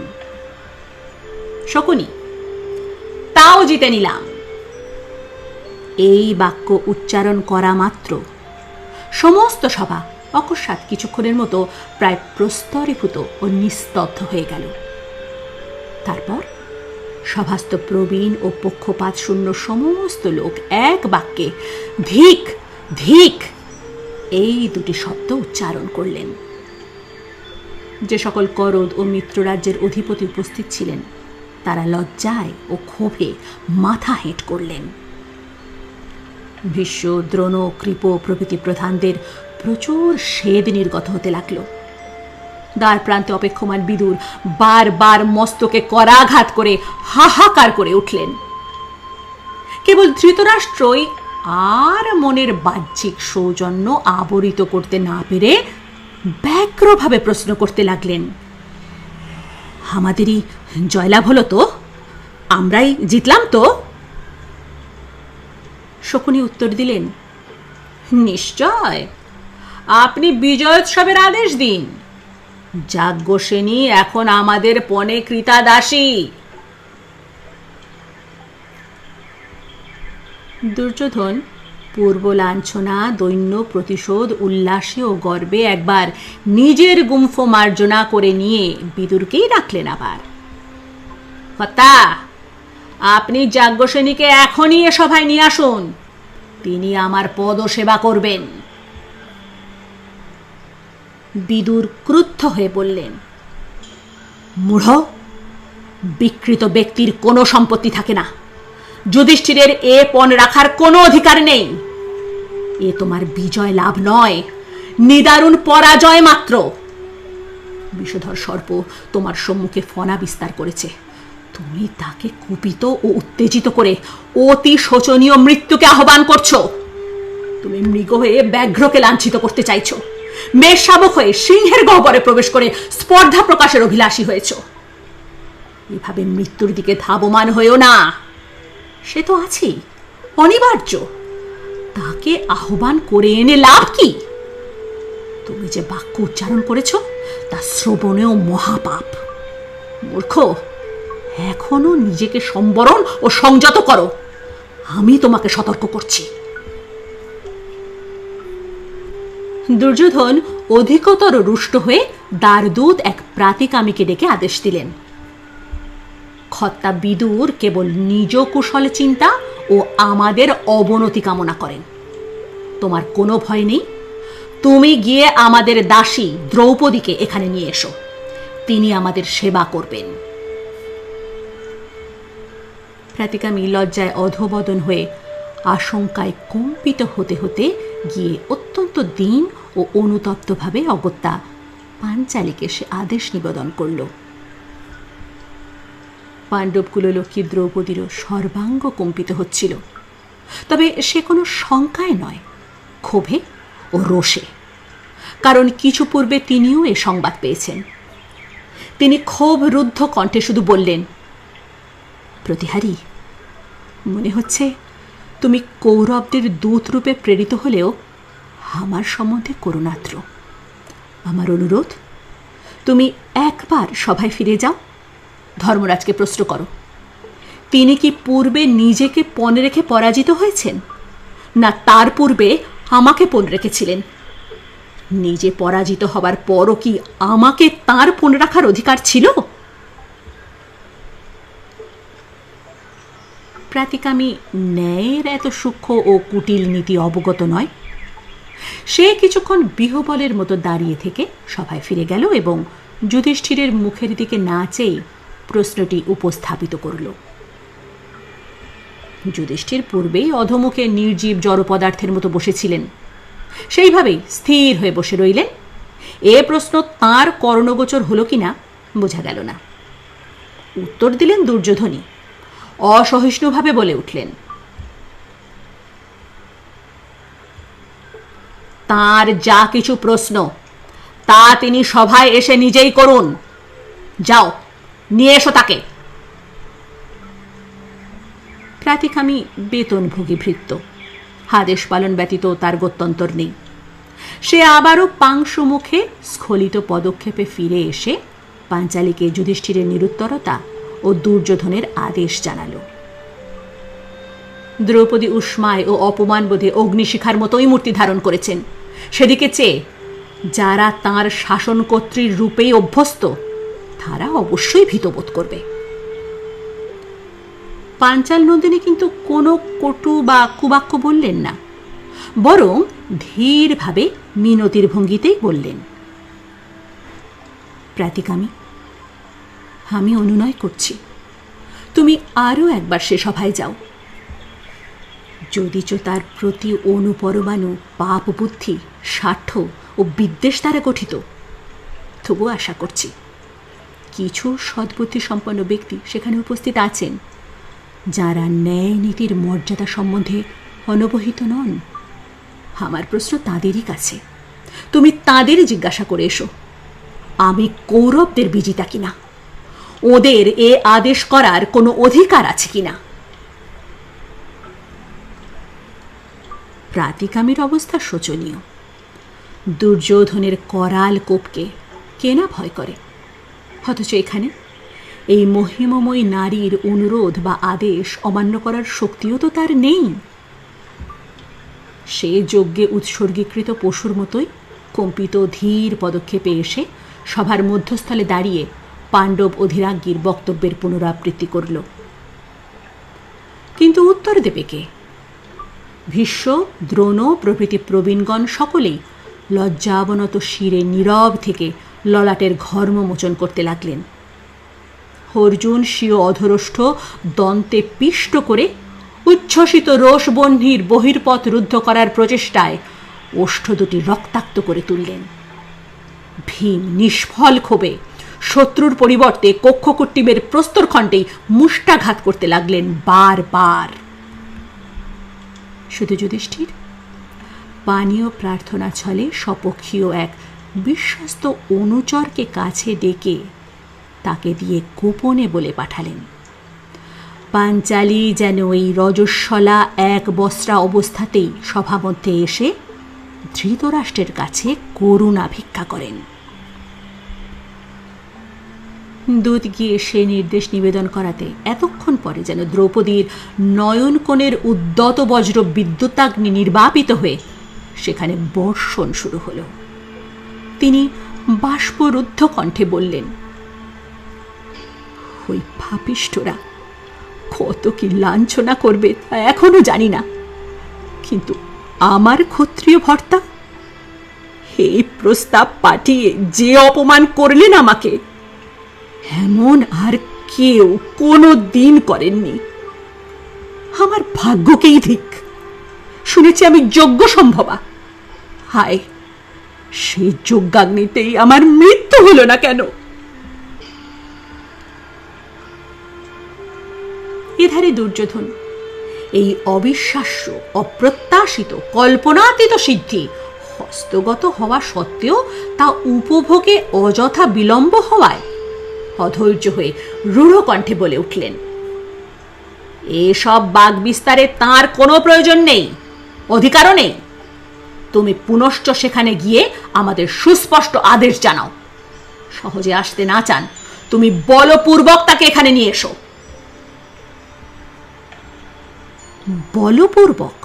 শকুনি, তাও জিতে নিলাম। এই বাক্য উচ্চারণ করা মাত্র সমস্ত সভা অকস্মাৎ কিছুক্ষণের মতো প্রায় প্রস্তরীভূত ও নিস্তব্ধ হয়ে গেল। তারপর সভাস্থ প্রবীণ ও পক্ষপাত শূন্য সমস্ত লোক এক বাক্যে ধিক ধিক এই দুটি শব্দ উচ্চারণ করলেন। যে সকল করদ ও মিত্ররাজ্যের অধিপতি উপস্থিত ছিলেন, তারা লজ্জায় ও ক্ষোভে মাথা হেঁট করলেন। ভীষ্ম, দ্রোণ, কৃপ প্রভৃতি প্রধানদের প্রচুর সেদ নির্গত হতে লাগল। দ্বার প্রান্তে অপেক্ষমান বিদুর বারবার মস্তকে করাঘাত করে হাহাকার করে উঠলেন। কেবল ধৃতরাষ্ট্রই আর মনের বাহ্যিক সৌজন্য আবরিত করতে না পেরে ব্যগ্রভাবে প্রশ্ন করতে লাগলেন, আমাদেরই জয়লাভ হলো তো? আমরাই জিতলাম তো? শকুনি উত্তর দিলেন, নিশ্চয়, আপনি বিজয়োৎসবের আদেশ দিন। যাজ্ঞসেনী এখন আমাদের পণে কৃতাদাসী। দুর্যোধন পূর্ব লাঞ্ছনা, দৈন্য প্রতিশোধ, উল্লাসে ও গর্বে একবার নিজের গুম্ফ মার্জনা করে নিয়ে বিদুরকেই ডাকলেন আবার। কর্তা, আপনি যাজ্ঞসেনীকে এখনই এ সভায় নিয়ে আসুন, তিনি আমার পদ সেবা করবেন। বিদুর ক্রুদ্ধ হয়ে বললেন, মূঢ়, বিকৃত ব্যক্তির কোনো সম্পত্তি থাকে না, যুধিষ্ঠিরের এ পণ রাখার কোনো অধিকার নেই। এ তোমার বিজয় লাভ নয়, নিদারুণ পরাজয় মাত্র। বিষধর সর্প তোমার সম্মুখে ফনা বিস্তার করেছে, তুমি তাকে কুপিত ও উত্তেজিত করে অতি শোচনীয় মৃত্যুকে আহ্বান করছো। তুমি মৃগ হয়ে ব্যাঘ্রকে লাঞ্ছিত করতে চাইছো, মেষ শাবক হয়ে সিংহের গহ্বরে প্রবেশ করে স্পর্ধা প্রকাশের অভিলাষী হয়েছ। এভাবে মৃত্যুর দিকে ধাবমান হয়েও না, সে তো আছেই, অনিবার্য। তাকে আহ্বান করে এনে লাভ কি? তুমি যে বাক্য উচ্চারণ করেছ তা শ্রবণেও মহাপাপ। মূর্খ, এখনো নিজেকে সম্বরণ ও সংযত করো, আমি তোমাকে সতর্ক করছি। দুর্যোধন অধিকতর রুষ্ট হয়ে দ্বারদূত এক প্রাতিকামীকে ডেকে আদেশ দিলেন। খত্তা বিদুর কেবল নিজ কুশল চিন্তা ও আমাদের অবনতি কামনা করেন। তোমার কোনো ভয় নেই, তুমি গিয়ে আমাদের দাসী দ্রৌপদীকে এখানে নিয়ে এসো, তিনি আমাদের সেবা করবেন। প্রাতিকামী লজ্জায় অধোবদন হয়ে আশঙ্কায় কম্পিত হতে হতে গিয়ে অত্যন্ত দীন ও অনুতপ্তভাবে অগত্যা পাঞ্চালীকে সে আদেশ নিবেদন করল। পাণ্ডব কুললক্ষ্মী দ্রৌপদীরও সর্বাঙ্গ কম্পিত হচ্ছিল, তবে সে কোনো শঙ্কায় নয়, ক্ষোভে ও রোষে। কারণ কিছু পূর্বে তিনিও এ সংবাদ পেয়েছেন। তিনি ক্ষোভ রুদ্ধ কণ্ঠে শুধু বললেন, প্রতিহারী, মনে হচ্ছে তুমি কৌরবদের দূত রূপে প্রেরিত হলেও আমার সম্বন্ধে করুণাত্র। আমার অনুরোধ, তুমি একবার সভায় ফিরে যাও, ধর্মরাজকে প্রশ্ন করো, তিনি কি পূর্বে নিজেকে পণে রেখে পরাজিত হয়েছেন, না তার পূর্বে আমাকে পণে রেখেছিলেন? নিজে পরাজিত হবার পরও কি আমাকে তার পণে রাখার অধিকার ছিল? প্রাতিকামী ন্যায়ের এত সূক্ষ্ম ও কুটিল নীতি অবগত নয়। সে কিছুক্ষণ বিহবলের মতো দাঁড়িয়ে থেকে সভায় ফিরে গেল এবং যুধিষ্ঠিরের মুখের দিকে না চেয়ে প্রশ্নটি উপস্থাপিত করল। যুধিষ্ঠির পূর্বেই অধোমুখে নির্জীব জড় পদার্থের মতো বসেছিলেন, সেইভাবেই স্থির হয়ে বসে রইলেন। এ প্রশ্ন তাঁর কর্ণগোচর হল কিনা বোঝা গেল না। উত্তর দিলেন দুর্যোধনই। অসহিষ্ণুভাবে বলে উঠলেন, তার যা কিছু প্রশ্ন তা তিনি সভায় এসে নিজেই করুন। যাও, নিয়ে এসো তাকে। প্রাতিকামী বেতনভোগী ভৃত্য, আদেশ পালন ব্যতীত তার গত্যন্তর নেই। সে আবারও পাংশু মুখে স্খলিত পদক্ষেপে ফিরে এসে পাঞ্চালীকে যুধিষ্ঠিরের নিরুত্তরতা ও দুর্যোধনের আদেশ জানাল। দ্রৌপদী উষ্মায় ও অপমানবোধে অগ্নিশিখার মতোই মূর্তি ধারণ করেছেন। সেদিকে চেয়ে যারা তাঁর শাসনকর্ত্রীর রূপেই অভ্যস্ত তারা অবশ্যই ভীতবোধ করবে। পাঞ্চাল নন্দিনী কিন্তু কোনো কটু বা কুবাক্য বললেন না, বরং ধীরভাবে মিনতির ভঙ্গিতেই বললেন, প্রাতিকামী, আমি অনুনয় করছি, তুমি আরও একবার সে সভায় যাও। যদিচ তার প্রতি অনুপরমাণু পাপ বুদ্ধি, স্বার্থ ও বিদ্বেষ দ্বারা গঠিত, তবু আশা করছি কিছু সদ্বুদ্ধি সম্পন্ন ব্যক্তি সেখানে উপস্থিত আছেন, যারা ন্যায় নীতির মর্যাদা সম্বন্ধে অনবহিত নন। আমার প্রশ্ন তাঁদেরই কাছে, তুমি তাঁদেরই জিজ্ঞাসা করে এসো, আমি কৌরবদের বিজিতা কিনা, ওদের এ আদেশ করার কোনো অধিকার আছে কিনা। প্রাতিকামীর অবস্থা শোচনীয়। দুর্যোধনের করাল কোপকে কে না ভয় করে, অথচ এখানে এই মহিমময়ী নারীর অনুরোধ বা আদেশ অমান্য করার শক্তিও তো তার নেই। সে যজ্ঞে উৎসর্গীকৃত পশুর মতোই কম্পিত ধীর পদক্ষেপে এসে সভার মধ্যস্থলে দাঁড়িয়ে পাণ্ডব অধিরাজ্ঞীর বক্তব্যের পুনরাবৃত্তি করল। কিন্তু উত্তর দেবে কে? ভীষ্ম, দ্রোণ প্রভৃতি প্রবীণগণ সকলেই লজ্জাবনত শিরে নীরব থেকে ললাটের ঘর্ম মোচন করতে লাগলেন। অর্জুন স্বীয় অধরষ্ঠ দন্তে পিষ্ট করে উচ্ছ্বসিত রোষবহ্নির বহির্পথ রুদ্ধ করার প্রচেষ্টায় ওষ্ঠ দুটি রক্তাক্ত করে তুললেন। ভীম নিষ্ফল ক্ষোভে শত্রুর পরিবর্তে কক্ষকুট্টিমের প্রস্তরখণ্ডেই মুষ্টাঘাত করতে লাগলেন বারবার। শুধু যুধিষ্ঠির পানীয় প্রার্থনা ছলে স্বপক্ষীয় এক বিশ্বস্ত অনুচরকে কাছে ডেকে তাকে দিয়ে গোপনে বলে পাঠালেন, পাঞ্চালী যেন এই রজস্বলা এক বস্ত্রা অবস্থাতেই সভামধ্যে এসে ধৃতরাষ্ট্রের কাছে করুণা ভিক্ষা করেন। দূত গিয়ে সে নির্দেশ নিবেদন করাতে এতক্ষণ পরে যেন দ্রৌপদীর নয়নকোণের উদ্যত বজ্র বিদ্যুতাগ্নি নির্বাপিত হয়ে সেখানে বর্ষণ শুরু হল। তিনি বাষ্পরুদ্ধ কণ্ঠে বললেন, ওই পাপিষ্ঠরা কত কি লাঞ্ছনা করবে তা এখনো জানি না, কিন্তু আমার ক্ষত্রিয় ভর্তা এই প্রস্তাব পাঠিয়ে যে অপমান করলেন আমাকে, এমন আর কেউ কোনো দিন করেননি। আমার ভাগ্যকেই ধিক। শুনেছি আমি যোগ্য সম্ভবা, হায় সেই যজ্ঞাগ্নিতেই আমার মৃত্যু হলো না কেন? এধারে দুর্যোধন এই অবিশ্বাস্য, অপ্রত্যাশিত, কল্পনাতীত সিদ্ধি হস্তগত হওয়া সত্ত্বেও তা উপভোগে অযথা বিলম্ব হওয়ায় অধৈর্য হয়ে রূঢ় কণ্ঠে বলে উঠলেন, এসব বাগ বিস্তারে তাঁর কোনো প্রয়োজন নেই, অধিকারও নেই। তুমি পুনশ্চ সেখানে গিয়ে আমাদের সুস্পষ্ট আদেশ জানাও। সহজে আসতে না চান, তুমি বলপূর্বক তাকে এখানে নিয়ে এসো। বলপূর্বক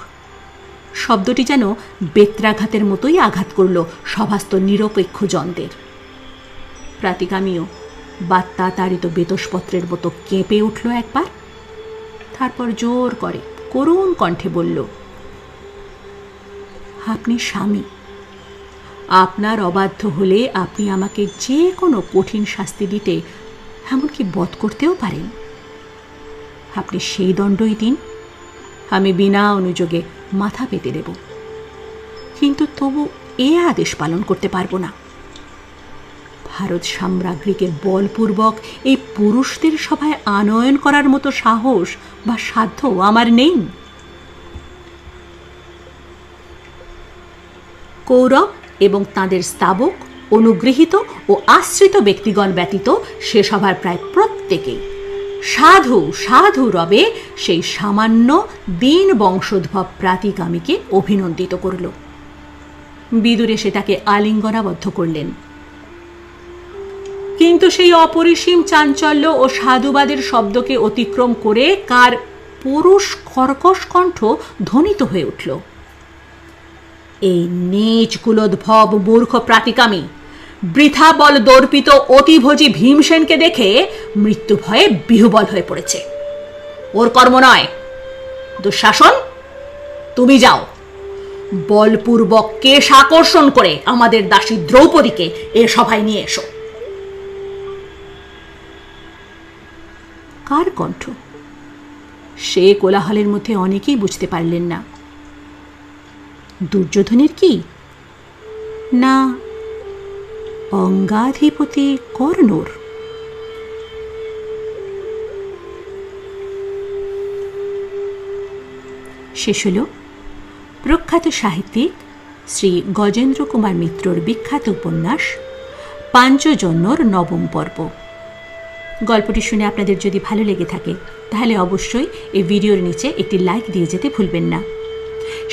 শব্দটি যেন বেত্রাঘাতের মতোই আঘাত করল সভাস্থ নিরপেক্ষ জনদের। প্রাতিগামীও বার্তা তাড়িত বেতসপত্রের মতো কেঁপে উঠল একবার, তারপর জোর করে করুণ কণ্ঠে বলল, আপনি স্বামী, আপনার অবাধ্য হলে আপনি আমাকে যে কোনো কঠিন শাস্তি দিতে, এমনকি বধ করতেও পারেন। আপনি সেই দণ্ডই দিন, আমি বিনা অনুযোগে মাথা পেতে দেব, কিন্তু তবু এ আদেশ পালন করতে পারবো না। ভারত সাম্রাজ্ঞীকে বলপূর্বক এই পুরুষদের সভায় আনয়ন করার মতো সাহস বা সাধ্য আমার নেই। কৌরব এবং তাঁদের স্তাবক, অনুগৃহীত ও আশ্রিত ব্যক্তিগণ ব্যতীত সে সভার প্রায় প্রত্যেকেই সাধু সাধু রবে সেই সামান্য দীন বংশোদ্ভব প্রাতিগামীকে অভিনন্দিত করল। বিদুর এসে তাকে আলিঙ্গনাবদ্ধ করলেন, কিন্তু সেই অপরিসীম চাঞ্চল্য ও সাধুবাদের শব্দকে অতিক্রম করে কার পুরুষ কর্কশ কণ্ঠ ধ্বনিত হয়ে উঠল, এই নীচ কুলোদ্ভব মূর্খ প্রাতিগামী বৃথা বল দর্পিত অতিভোজী ভীমসেনকে দেখে মৃত্যু ভয়ে বিহ্বল হয়ে পড়েছে। ওর কর্ম নয়। দুঃশাসন, তুমি যাও, বলপূর্বক কেশ আকর্ষণ করে আমাদের দাসী দ্রৌপদীকে এ সভায় নিয়ে এসো। কার কণ্ঠ? সে কোলাহলের মধ্যে অনেকেই বুঝতে পারলেন না। দুর্যোধনের কি, না অঙ্গাধিপতি কর্ণর? শেষ হল প্রখ্যাত সাহিত্যিক শ্রী গজেন্দ্র কুমার মিত্রর বিখ্যাত উপন্যাস পাঞ্চজন্যর নবম পর্ব। গল্পটি শুনে আপনাদের যদি ভালো লেগে থাকে তাহলে অবশ্যই এই ভিডিওর নিচে একটি লাইক দিয়ে যেতে ভুলবেন না।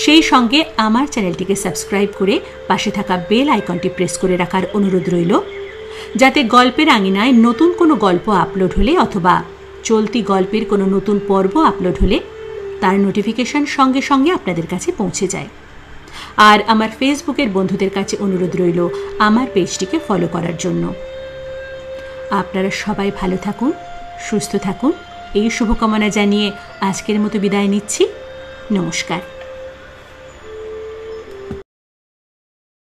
সেই সঙ্গে আমার চ্যানেলটিকে সাবস্ক্রাইব করে পাশে থাকা বেল আইকনটি প্রেস করে রাখার অনুরোধ রইল, যাতে গল্পের আঙিনায় নতুন কোনো গল্প আপলোড হলে অথবা চলতি গল্পের কোনো নতুন পর্ব আপলোড হলে তার নোটিফিকেশন সঙ্গে সঙ্গে আপনাদের কাছে পৌঁছে যায়। আর আমার ফেসবুকের বন্ধুদের কাছে অনুরোধ রইল আমার পেজটিকে ফলো করার জন্য। আপনারা সবাই ভালো থাকুন, সুস্থ থাকুন, এই শুভকামনা জানিয়ে আজকের মতো বিদায় নিচ্ছি। নমস্কার।